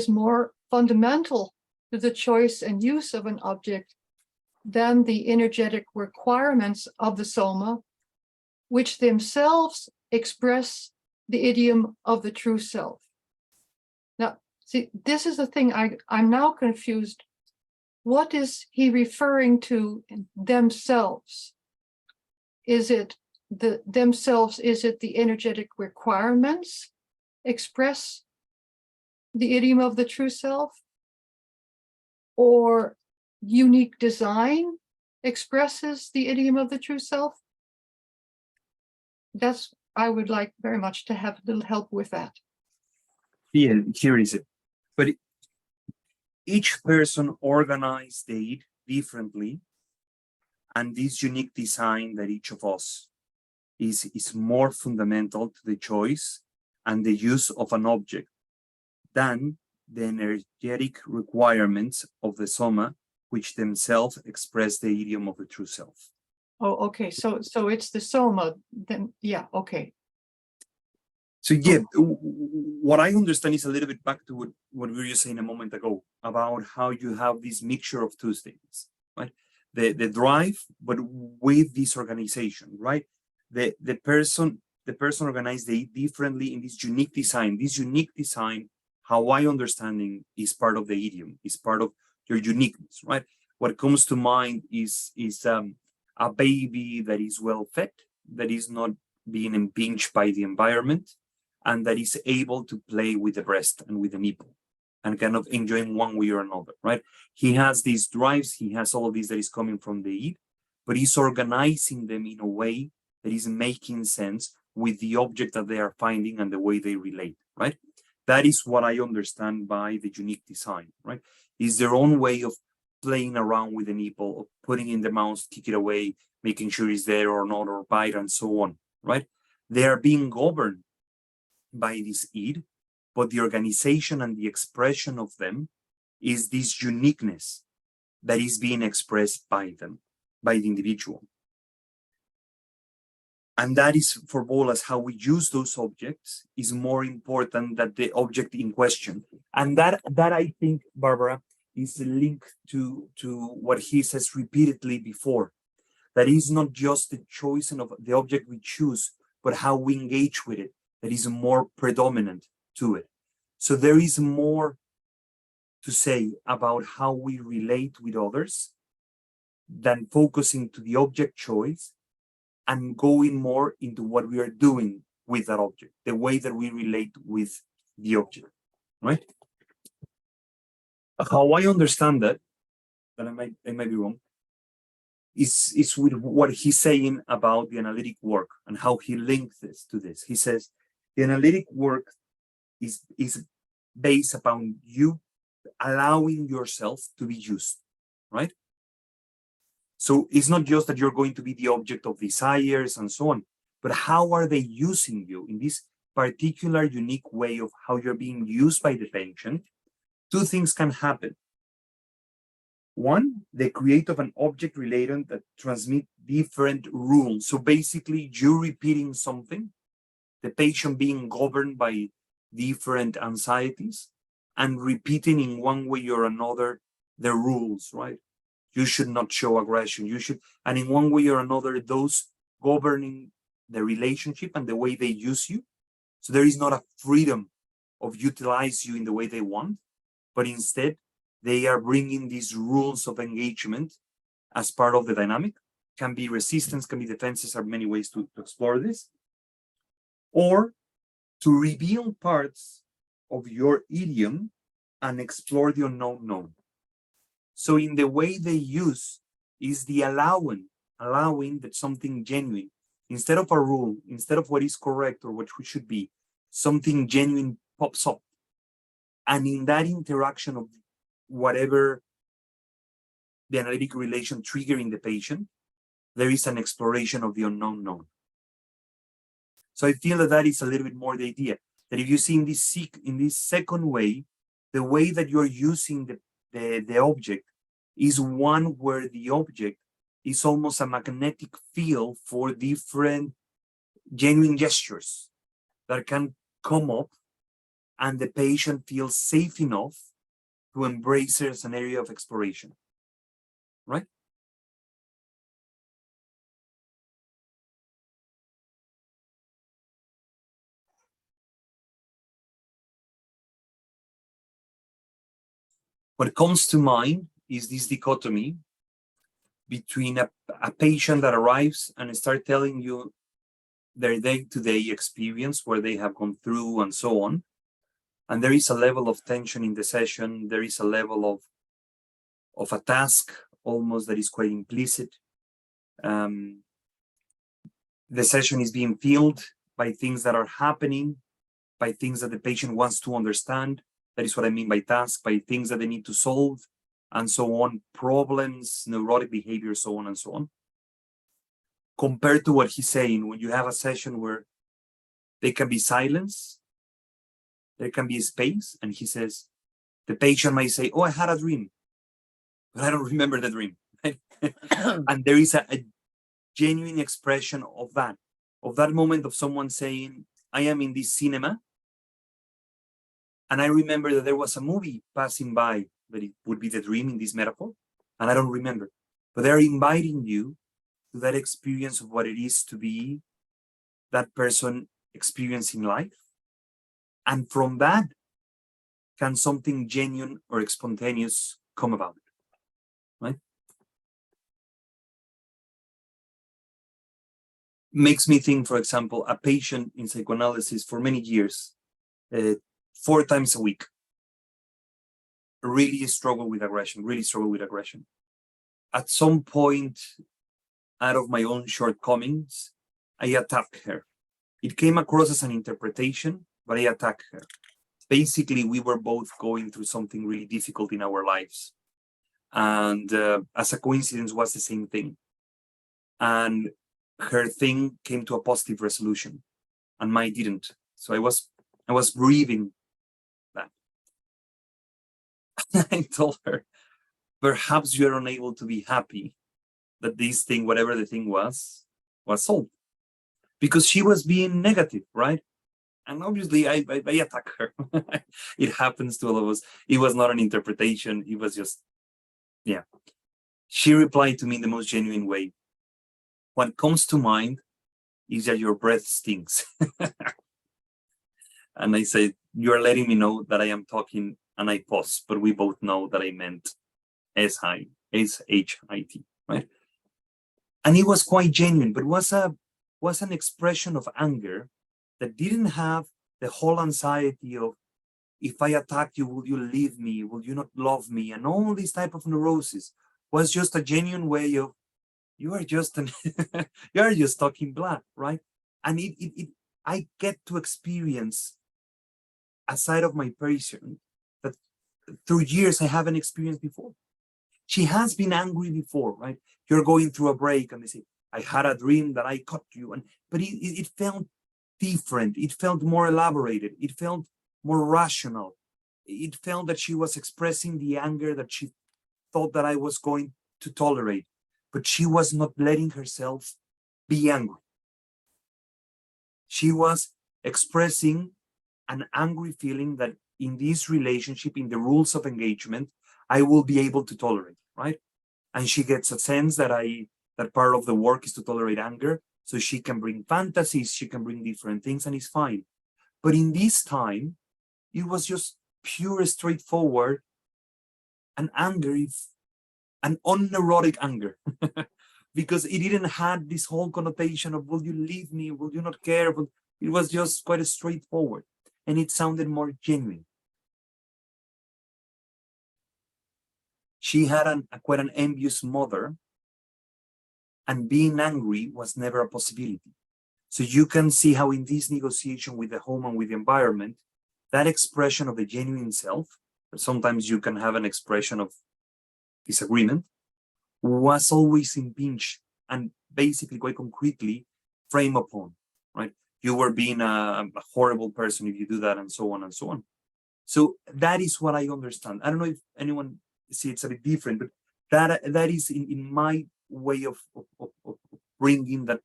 more fundamental to the choice and use of an object than the energetic requirements of the soma, which themselves express the idiom of the true self. Now, see, this is the thing I'm now confused. What is he referring to themselves? Is it the themselves, is it the energetic requirements express the idiom of the true self? Or unique design expresses the idiom of the true self? That's, I would like very much to have a little help with that. Yeah, here is it. But each person organized the id differently, and this unique design that each of us is more fundamental to the choice and the use of an object than the energetic requirements of the soma, which themselves express the idiom of the true self. Oh, okay. So it's the soma. Then, yeah, okay. So yeah, what I understand is a little bit back to what we were just saying a moment ago about how you have this mixture of two things, right? The drive, but with this organization, right? The person organized it differently in this unique design. This unique design, how I understanding, is part of the idiom, is part of your uniqueness, right? What comes to mind is a baby that is well fed, that is not being impinged by the environment, and that is able to play with the breast and with the nipple and kind of enjoying one way or another, right? He has these drives, he has all of this that is coming from the id, but he's organizing them in a way that is making sense with the object that they are finding and the way they relate, right? That is what I understand by the unique design, right? Is their own way of playing around with the nipple, of putting in the mouth, kick it away, making sure it's there or not, or bite, and so on, right? They are being governed by this id, but the organization and the expression of them is this uniqueness that is being expressed by them, by the individual. And that is, for Bollas, how we use those objects is more important than the object in question. And that I think, Barbara, is linked to what he says repeatedly before. That is not just the choice of the object we choose, but how we engage with it that is more predominant to it. So there is more to say about how we relate with others than focusing to the object choice and going more into what we are doing with that object, the way that we relate with the object, right? How I understand that, and I might be wrong, is with what he's saying about the analytic work and how he links this to this. He says the analytic work is based upon you allowing yourself to be used, right? So it's not just that you're going to be the object of desires and so on, but how are they using you in this particular unique way of how you're being used by the patient? Two things can happen. One, the create of an object related that transmit different rules. So basically you repeating something, the patient being governed by different anxieties and repeating in one way or another the rules, right? You should not show aggression. You should, and in one way or another, those governing the relationship and the way they use you. So there is not a freedom of utilize you in the way they want, but instead they are bringing these rules of engagement as part of the dynamic. Can be resistance, can be defenses, are many ways to explore this. Or to reveal parts of your idiom and explore the unknown known. So in the way they use is the allowing that something genuine, instead of a rule, instead of what is correct or what should be, something genuine pops up. And in that interaction of whatever the analytic relation triggering the patient, there is an exploration of the unknown known. So I feel that is a little bit more the idea, that if you see in this second way, the way that you're using the object is one where the object is almost a magnetic field for different genuine gestures that can come up, and the patient feels safe enough to embrace it as an area of exploration, right? What comes to mind is this dichotomy between a patient that arrives and start telling you their day-to-day experience, where they have gone through and so on. And there is a level of tension in the session. There is a level of a task almost that is quite implicit. The session is being filled by things that are happening, by things that the patient wants to understand. That is what I mean by task, by things that they need to solve, and so on, problems, neurotic behavior, so on and so on. Compared to what he's saying, when you have a session where there can be silence, there can be space, and he says, the patient might say, oh, I had a dream, but I don't remember the dream. And there is a genuine expression of that moment of someone saying, I am in this cinema, and I remember that there was a movie passing by, that it would be the dream in this metaphor, and I don't remember. But they're inviting you to that experience of what it is to be that person experiencing life. And from that can something genuine or spontaneous come about, right? Makes me think, for example, a patient in psychoanalysis for many years, 4 times a week, really struggle with aggression. At some point, out of my own shortcomings, I attacked her. It came across as an interpretation, but I attacked her. Basically, we were both going through something really difficult in our lives. And as a coincidence, was the same thing. And her thing came to a positive resolution, and mine didn't. So I was grieving that. I told her, perhaps you're unable to be happy that this thing, whatever the thing was solved. Because she was being negative, right? And obviously I attack her. It happens to all of us. It was not an interpretation. It was just, yeah. She replied to me in the most genuine way. What comes to mind is that your breath stinks. And I said, you're letting me know that I am talking, and I pause, but we both know that I meant S-H-I-T, right? And it was quite genuine, but was an expression of anger that didn't have the whole anxiety of, if I attack you, will you leave me? Will you not love me? And all this type of neurosis. Was just a genuine way of, you are just talking black, right? And I get to experience a side of my patient that through years I haven't experienced before. She has been angry before, right? You're going through a break and they say, I had a dream that I caught you. But it felt different. It felt more elaborated. It felt more rational. It felt that she was expressing the anger that she thought that I was going to tolerate. But she was not letting herself be angry. She was expressing an angry feeling that in this relationship, in the rules of engagement, I will be able to tolerate, right? And she gets a sense that that part of the work is to tolerate anger, so she can bring fantasies, she can bring different things, and it's fine. But in this time, it was just pure, straightforward, and anger, an unneurotic anger, because it didn't have this whole connotation of, will you leave me, will you not care? But it was just quite straightforward, and it sounded more genuine. She had quite an envious mother, and being angry was never a possibility. So you can see how in this negotiation with the home and with the environment, that expression of the genuine self, but sometimes you can have an expression of disagreement, was always impinged and basically quite concretely framed upon, right? You were being a horrible person if you do that, and so on and so on. So that is what I understand. I don't know if anyone see it's a bit different, but that is in my way of bringing that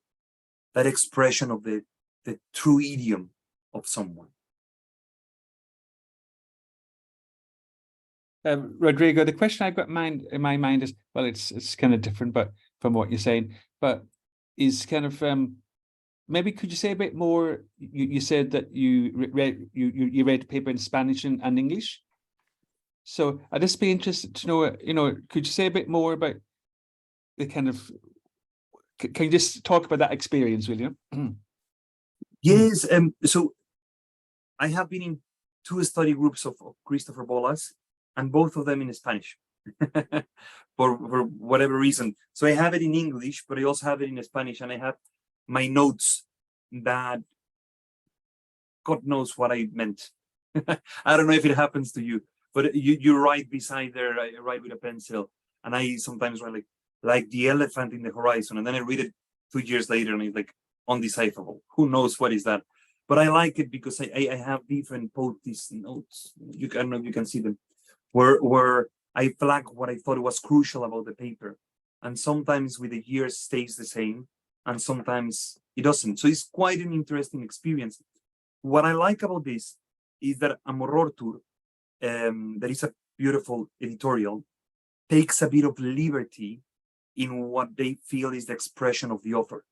expression of the true idiom of someone. Rodrigo, the question I've got in my mind is, well, it's kind of different, but from what you're saying, but is kind of maybe could you say a bit more? You said that you read the paper in Spanish and English. So I'd just be interested to know, could you say a bit more about the kind of, can you just talk about that experience, will you? Yes, so I have been in 2 study groups of Christopher Bollas, and both of them in Spanish, for whatever reason. So I have it in English, but I also have it in Spanish, and I have my notes that God knows what I meant. I don't know if it happens to you, but you write beside there, I write with a pencil, and I sometimes write like the elephant in the horizon, and then I read it 2 years later, and it's like undecipherable. Who knows what is that? But I like it because I have different these notes. I don't know if you can see them, where I flag what I thought was crucial about the paper, and sometimes with the years stays the same, and sometimes it doesn't. So it's quite an interesting experience. What I like about this is that Amorortur, that is a beautiful editorial, takes a bit of liberty in what they feel is the expression of the author.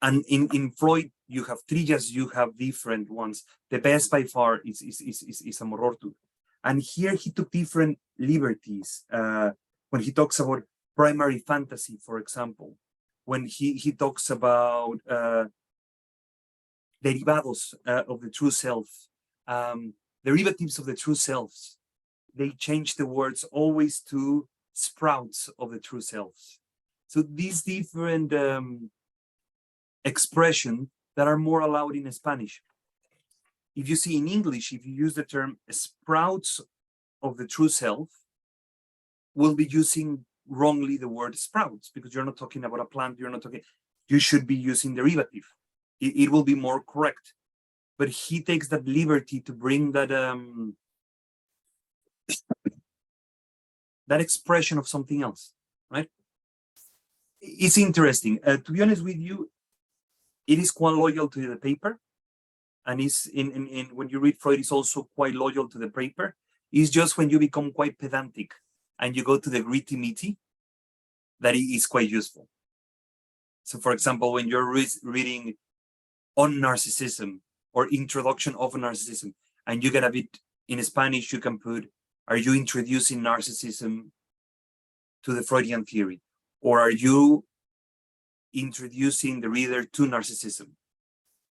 And in Freud, you have triads, you have different ones. The best by far is Amorortur. And here he took different liberties when he talks about primary fantasy, for example, when he talks about derivados of the true self, derivatives of the true selves. They change the words always to sprouts of the true selves. So these different expressions that are more allowed in Spanish. If you see in English, if you use the term sprouts of the true self, we'll be using wrongly the word sprouts, because you're not talking about a plant, you should be using derivative. It will be more correct. But he takes that liberty to bring that that expression of something else, right? It's interesting. To be honest with you, it is quite loyal to the paper, and is in when you read Freud, it's also quite loyal to the paper. It's just when you become quite pedantic and you go to the gritty-meaty that it is quite useful. So, for example, when you're reading on narcissism or introduction of narcissism, and you get a bit in Spanish, you can put, are you introducing narcissism to the Freudian theory? Or are you introducing the reader to narcissism?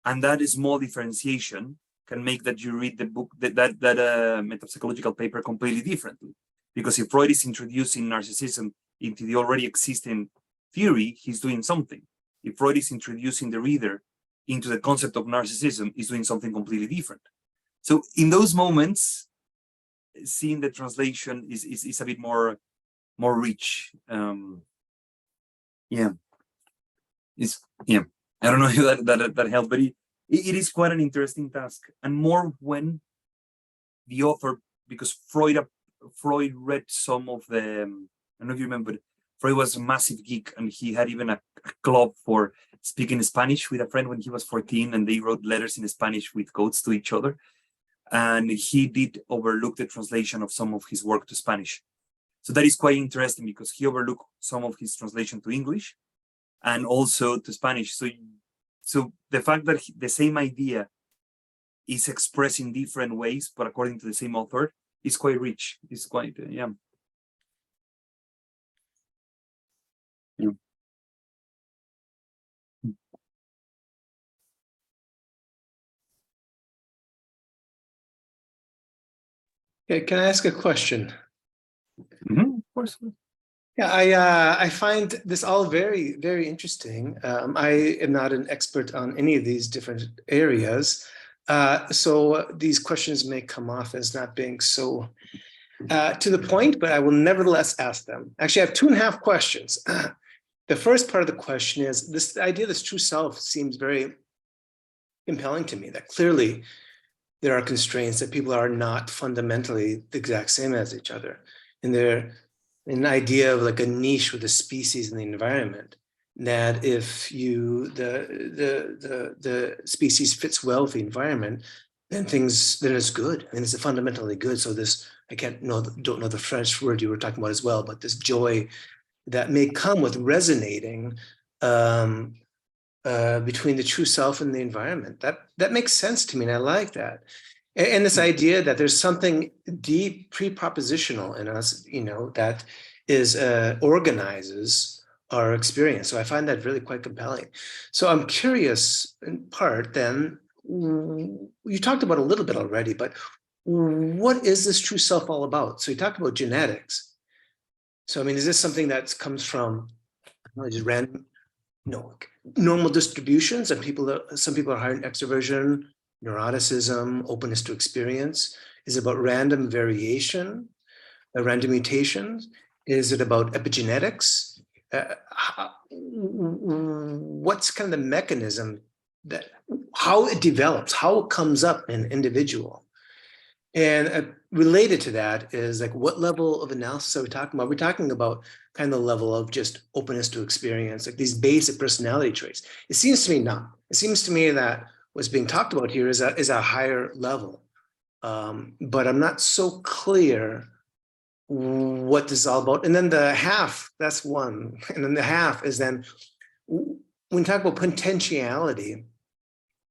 And that small differentiation can make that you read the book, that metapsychological paper completely differently. Because if Freud is introducing narcissism into the already existing theory, he's doing something. If Freud is introducing the reader into the concept of narcissism, he's doing something completely different. So in those moments, seeing the translation is a bit more rich. Yeah. I don't know if that helped, but it is quite an interesting task, and more when the author, because Freud read some of the, I don't know if you remember, Freud was a massive geek, and he had even a club for speaking Spanish with a friend when he was 14, and they wrote letters in Spanish with quotes to each other. And he did overlook the translation of some of his work to Spanish. So that is quite interesting, because he overlooked some of his translation to English and also to Spanish. So the fact that the same idea is expressed in different ways, but according to the same author, is quite rich. It's quite, yeah. Okay, can I ask a question? Of course. Yeah, I find this all very, very interesting. I am not an expert on any of these different areas, so these questions may come off as not being so to the point, but I will nevertheless ask them. Actually, I have 2.5 questions. The first part of the question is, this idea of this true self seems very compelling to me, that clearly there are constraints, that people are not fundamentally the exact same as each other. And they're an idea of like a niche with a species in the environment, that if the species fits well with the environment, then it's good, and it's fundamentally good. So this, don't know the French word you were talking about as well, but this joy that may come with resonating between the true self and the environment, that makes sense to me, and I like that. And this idea that there's something deep pre-propositional in us, that is organizes our experience. So I find that really quite compelling. So I'm curious, in part, then, you talked about a little bit already, but what is this true self all about? So you talked about genetics. So I mean, is this something that comes from just random, normal distributions, and some people are higher in extroversion, neuroticism, openness to experience? Is it about random variation, random mutations? Is it about epigenetics? What's kind of the mechanism how it develops, how it comes up in an individual? And related to that is like, what level of analysis are we talking about? We're talking about kind of the level of just openness to experience, like these basic personality traits. It seems to me not. It seems to me that what's being talked about here is a higher level. But I'm not so clear what this is all about. And then the half, that's one. And then the half is then, when we talk about potentiality,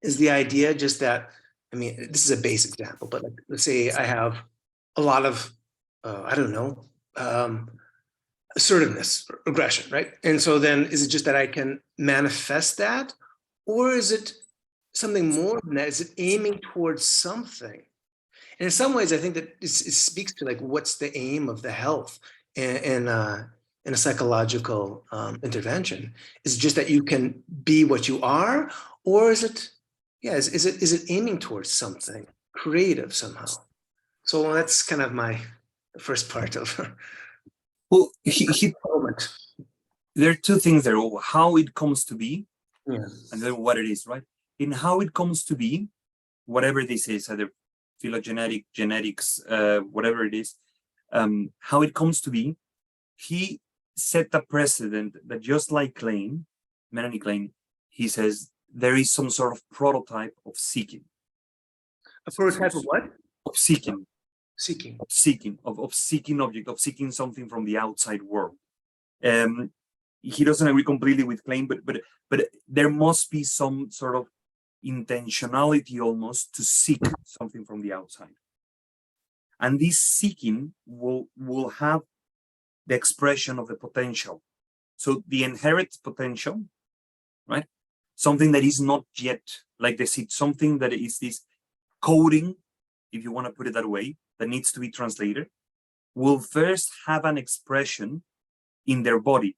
is the idea just that, I mean, this is a base example, but like, let's say I have a lot of, assertiveness, aggression, right? And so then is it just that I can manifest that? Or is it something more than that? Is it aiming towards something? And in some ways, I think that it speaks to like, what's the aim of the health in a psychological intervention? Is it just that you can be what you are? Or is it, is it aiming towards something creative somehow? So that's kind of my first part of. Well, there are two things there: how it comes to be, and then what it is, right? In how it comes to be, whatever this is, either phylogenetic, genetics, whatever it is, how it comes to be, he set a precedent that, just like Melanie Klein, he says there is some sort of prototype of seeking. A prototype of what? Of seeking. Seeking. Of seeking, of seeking object, of seeking something from the outside world. He doesn't agree completely with Klein, but there must be some sort of intentionality almost to seek something from the outside. And this seeking will have the expression of the potential. So the inherent potential, right? Something that is not yet like the seed, something that is this coding, if you want to put it that way, that needs to be translated, will first have an expression in their body.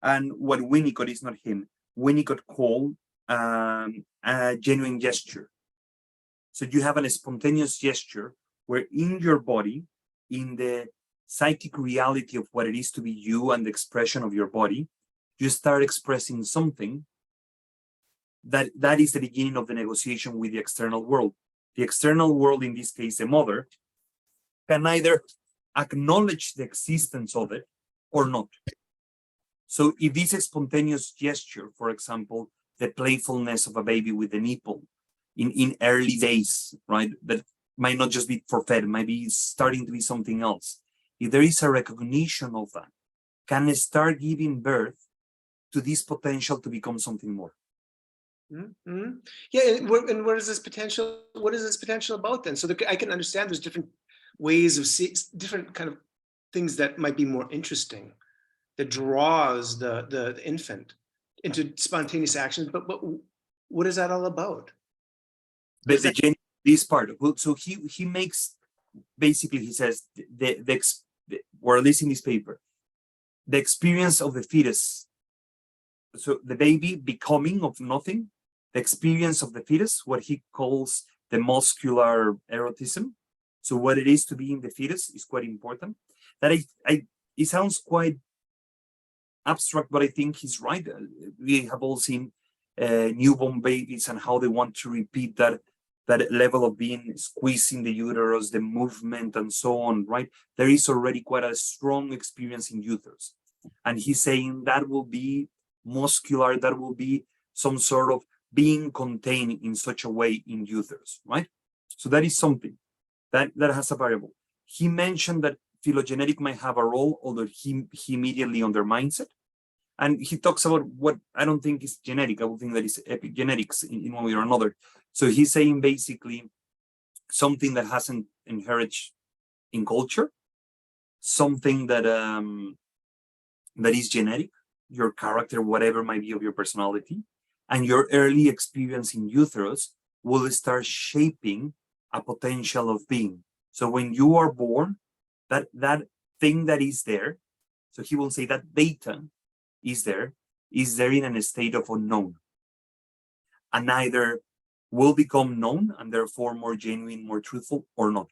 And what Winnicott, is not him, Winnicott called a genuine gesture. So you have a spontaneous gesture where in your body, in the psychic reality of what it is to be you and the expression of your body, you start expressing something that is the beginning of the negotiation with the external world. The external world, in this case, the mother, can either acknowledge the existence of it or not. So if this is spontaneous gesture, for example, the playfulness of a baby with a nipple in early days, right, that might not just be for fed, might be starting to be something else. If there is a recognition of that, can it start giving birth to this potential to become something more? Mm-hmm. Yeah, and what is this potential? What is this potential about then? So I can understand there's different ways of seeing, different kind of things that might be more interesting, that draws the infant into spontaneous actions. But what is that all about? This part. So he makes, basically, he says or at least in this paper, the experience of the fetus. So the baby becoming of nothing, the experience of the fetus, what he calls the muscular erotism. So what it is to be in the fetus is quite important. That it sounds quite abstract, but I think he's right. We have all seen newborn babies and how they want to repeat that level of being squeezing the uterus, the movement, and so on, right? There is already quite a strong experience in uterus. And he's saying that will be muscular, that will be some sort of being contained in such a way in uterus, right? So that is something that has a variable. He mentioned that phylogenetic might have a role, although he immediately undermines it. And he talks about what I don't think is genetic. I would think that is epigenetics in one way or another. So he's saying basically something that hasn't inherited in culture, something that that is genetic, your character, whatever might be of your personality, and your early experience in utero will start shaping a potential of being. So when you are born, that thing that is there, so he will say that data is there in a state of unknown, and either will become known and therefore more genuine, more truthful, or not.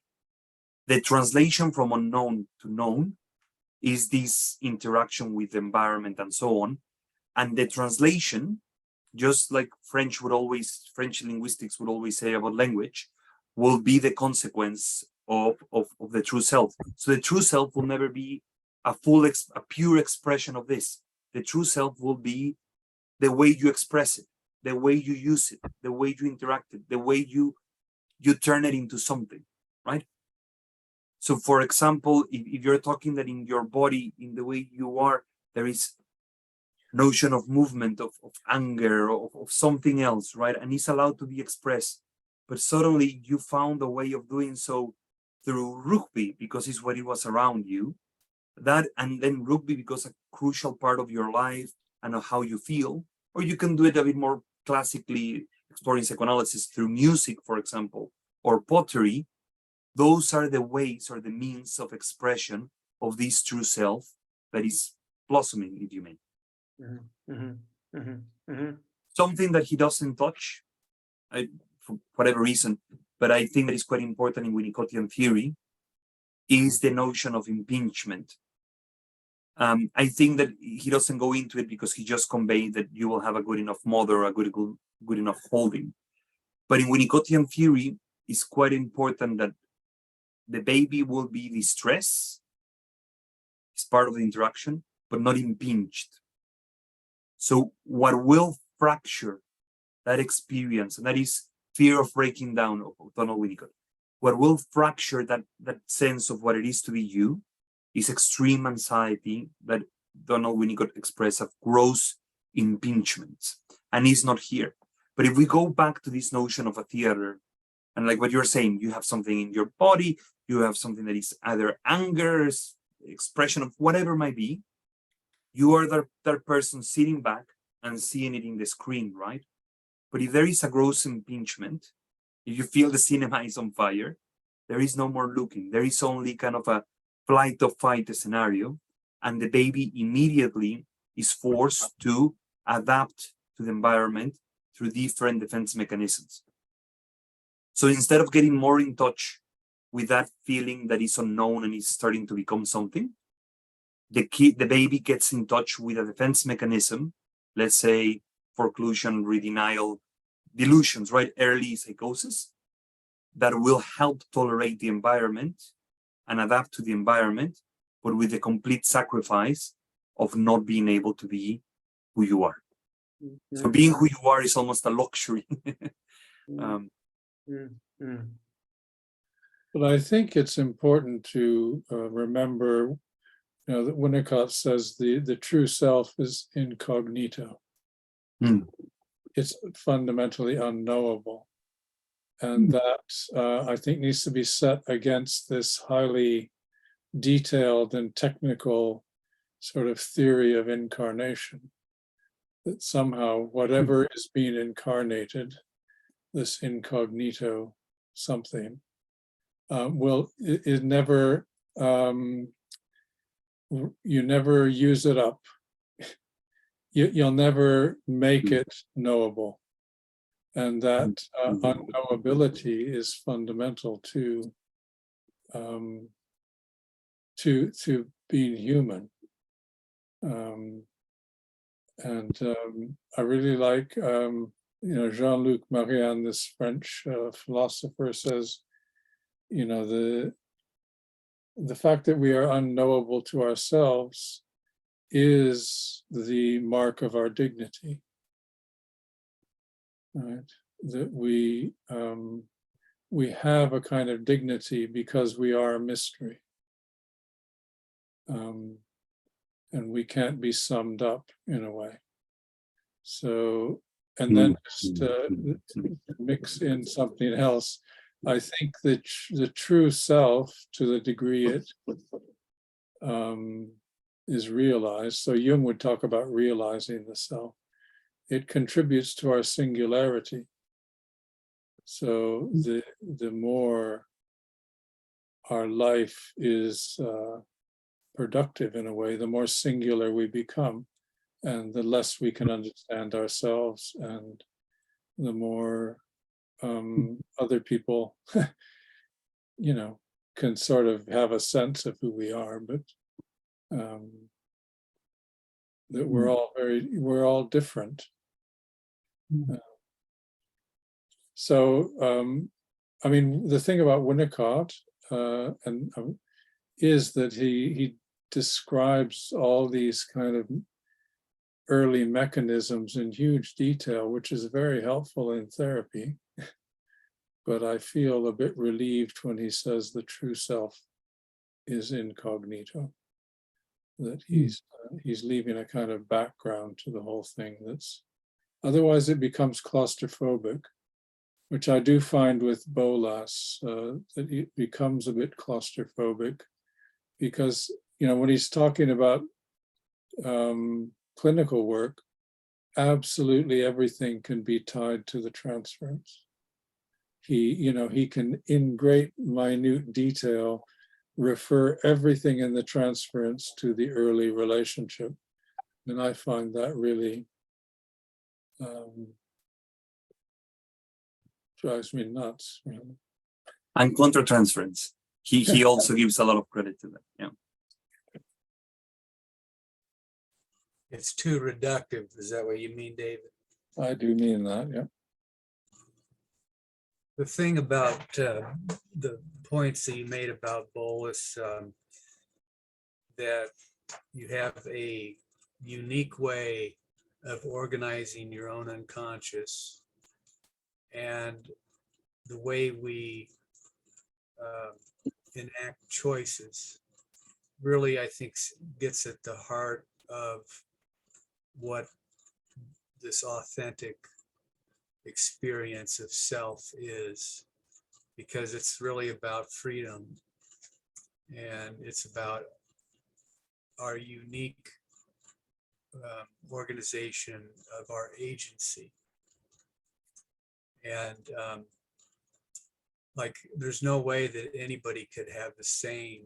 The translation from unknown to known is this interaction with the environment and so on. And the translation, just like French linguistics would always say about language, will be the consequence of the true self. So the true self will never be a pure expression of this. The true self will be the way you express it, the way you use it, the way you interact it, the way you turn it into something, right? So for example, if you're talking that in your body, in the way you are, there is notion of movement, of anger, of something else, right? And it's allowed to be expressed. But suddenly you found a way of doing so through rugby because it's what it was around you. And then rugby becomes a crucial part of your life and of how you feel. Or you can do it a bit more classically, exploring psychoanalysis through music, for example, or pottery. Those are the ways or the means of expression of this true self that is blossoming, if you may. Mm-hmm, mm-hmm, mm-hmm, mm-hmm. Something that he doesn't touch, for whatever reason, but I think that is quite important in Winnicottian theory, is the notion of impingement. I think that he doesn't go into it because he just conveyed that you will have a good enough mother, a good enough holding. But in Winnicottian theory, it's quite important that the baby will be distressed, it's part of the interaction, but not impinged. So what will fracture that experience, and that is fear of breaking down of Donald Winnicott, what will fracture that sense of what it is to be you is extreme anxiety that Donald Winnicott expressed as gross impingement, and is not here. But if we go back to this notion of a theater, and like what you're saying, you have something in your body, you have something that is either anger, expression of whatever might be, you are that person sitting back and seeing it in the screen, right? But if there is a gross impingement, if you feel the cinema is on fire, there is no more looking. There is only kind of a flight or fight scenario, and the baby immediately is forced to adapt to the environment through different defense mechanisms. So instead of getting more in touch with that feeling that is unknown and is starting to become something, the baby gets in touch with a defense mechanism, let's say foreclusion, redenial, delusions, right? Early psychosis, that will help tolerate the environment and adapt to the environment, but with the complete sacrifice of not being able to be who you are. Mm-hmm. So being who you are is almost a luxury. But I think it's important to remember, that Winnicott says the true self is incognito. It's fundamentally unknowable. And that I think needs to be set against this highly detailed and technical sort of theory of incarnation. That somehow whatever is being incarnated, this incognito something, it never, you never use it up. You'll never make it knowable. And that unknowability is fundamental to being human. I really like, Jean-Luc Marian, this French philosopher, says, the fact that we are unknowable to ourselves is the mark of our dignity. Right, that we have a kind of dignity because we are a mystery, and we can't be summed up in a way. So, and then just mix in something else. I think that the true self, to the degree it is realized, so Jung would talk about realizing the self, it contributes to our singularity. So the more our life is productive in a way, the more singular we become, and the less we can understand ourselves, and the more other people, can sort of have a sense of who we are, but that we're all different. So, I mean, the thing about Winnicott is that he describes all these kind of early mechanisms in huge detail, which is very helpful in therapy. But I feel a bit relieved when he says the true self is incognito, that he's leaving a kind of background to the whole thing that's, otherwise it becomes claustrophobic, which I do find with Bollas, that it becomes a bit claustrophobic because, when he's talking about clinical work, absolutely everything can be tied to the transference. He can, in great minute detail, refer everything in the transference to the early relationship. And I find that really drives me nuts. And countertransference. He also gives a lot of credit to that. Yeah. It's too reductive. Is that what you mean, David? I do mean that, yeah. The thing about the points that you made about Bollas, that you have a unique way of organizing your own unconscious, and the way we enact choices really, I think, gets at the heart of what this authentic experience of self is, because it's really about freedom, and it's about our unique organization of our agency. And there's no way that anybody could have the same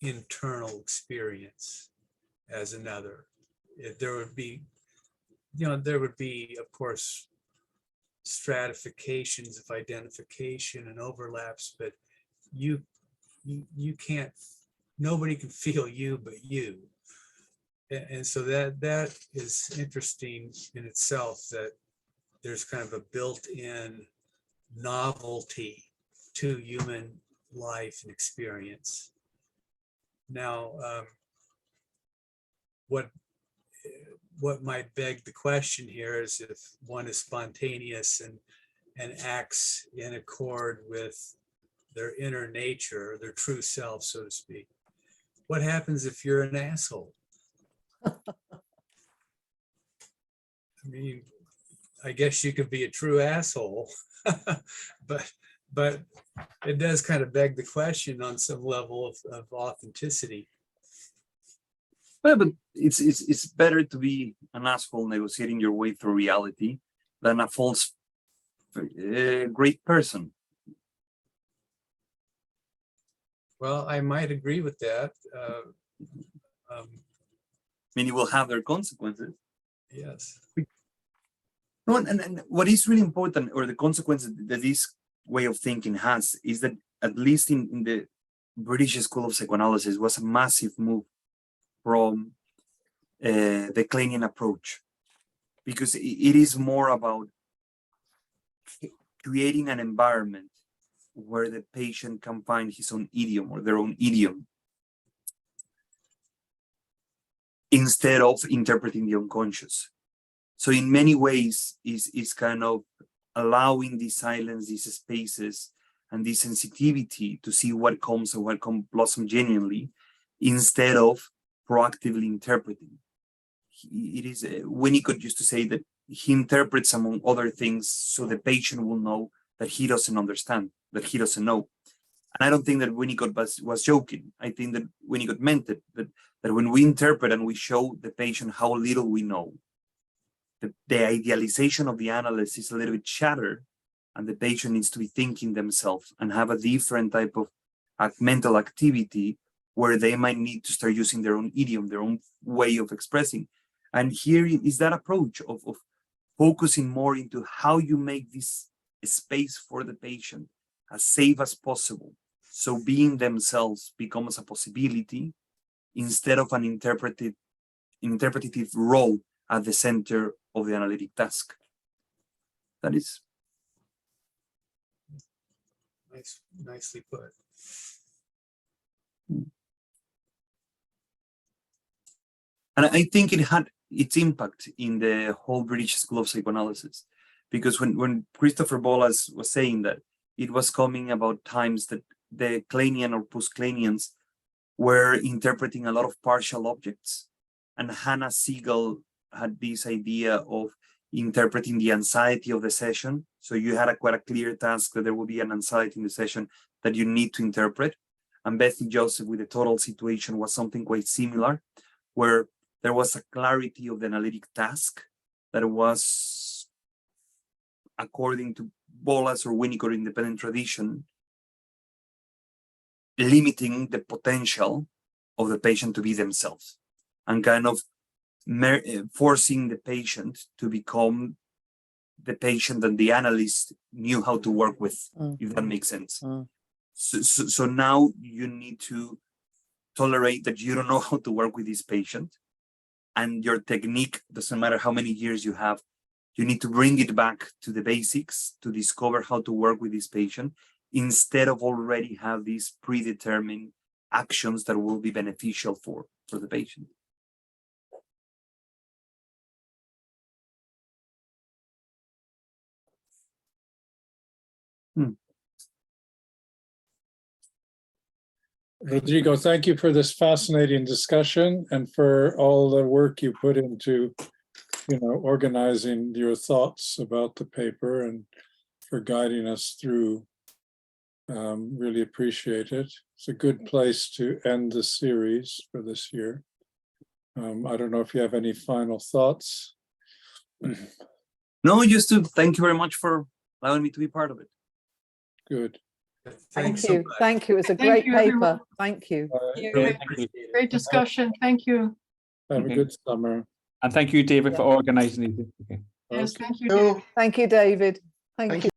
internal experience as another. There would be, of course, stratifications of identification and overlaps, but you can't, nobody can feel you but you. And so that is interesting in itself, that there's kind of a built-in novelty to human life and experience. Now, what might beg the question here is, if one is spontaneous and acts in accord with their inner nature, their true self, so to speak, what happens if you're an asshole? I mean, I guess you could be a true asshole, but it does kind of beg the question on some level of authenticity. Well, but it's better to be an asshole negotiating your way through reality than a false great person. Well, I might agree with that. I mean, it will have their consequences. Yes. No, and what is really important, or the consequences that this way of thinking has, is that at least in the British School of Psychoanalysis was a massive move from the Kleinian approach, because it is more about creating an environment where the patient can find his own idiom or their own idiom, instead of interpreting the unconscious. So in many ways is kind of allowing the silence, these spaces, and this sensitivity to see what comes and what can blossom genuinely, instead of proactively interpreting. It is Winnicott used to say that he interprets, among other things, so the patient will know that he doesn't understand, that he doesn't know. And I don't think that Winnicott was joking. I think that Winnicott meant it, that when we interpret and we show the patient how little we know, the idealization of the analyst is a little bit shattered, and the patient needs to be thinking themselves and have a different type of mental activity where they might need to start using their own idiom, their own way of expressing. And here is that approach of focusing more into how you make this space for the patient as safe as possible. So being themselves becomes a possibility instead of an interpretative role at the center of the analytic task. That is Nicely put. And I think it had its impact in the whole British School of Psychoanalysis, because when Christopher Bollas was saying that, it was coming about times that the Kleinian or post-Kleinians were interpreting a lot of partial objects. And Hannah Siegel had this idea of interpreting the anxiety of the session. So you had quite a clear task that there will be an anxiety in the session that you need to interpret. And Betsy Joseph with the total situation was something quite similar, where there was a clarity of the analytic task that was, according to Bollas or Winnicott independent tradition, limiting the potential of the patient to be themselves and kind of forcing the patient to become the patient that the analyst knew how to work with, if that makes sense. So now you need to tolerate that you don't know how to work with this patient, and your technique, doesn't matter how many years you have, you need to bring it back to the basics to discover how to work with this patient, instead of already have these predetermined actions that will be beneficial for the patient. Rodrigo, thank you for this fascinating discussion and for all the work you put into, organizing your thoughts about the paper and for guiding us through. Really appreciate it. It's a good place to end the series for this year. I don't know if you have any final thoughts. No, just to thank you very much for allowing me to be part of it. Good. Thank so you. much. Thank you. It's a Thank great you, paper. everyone. Thank you. Really appreciate it. Great discussion. Thank you. Have a good summer. And thank you, David, for organizing it. Okay. Yes, Okay. thank you, Dave. Thank you, David. Thank you.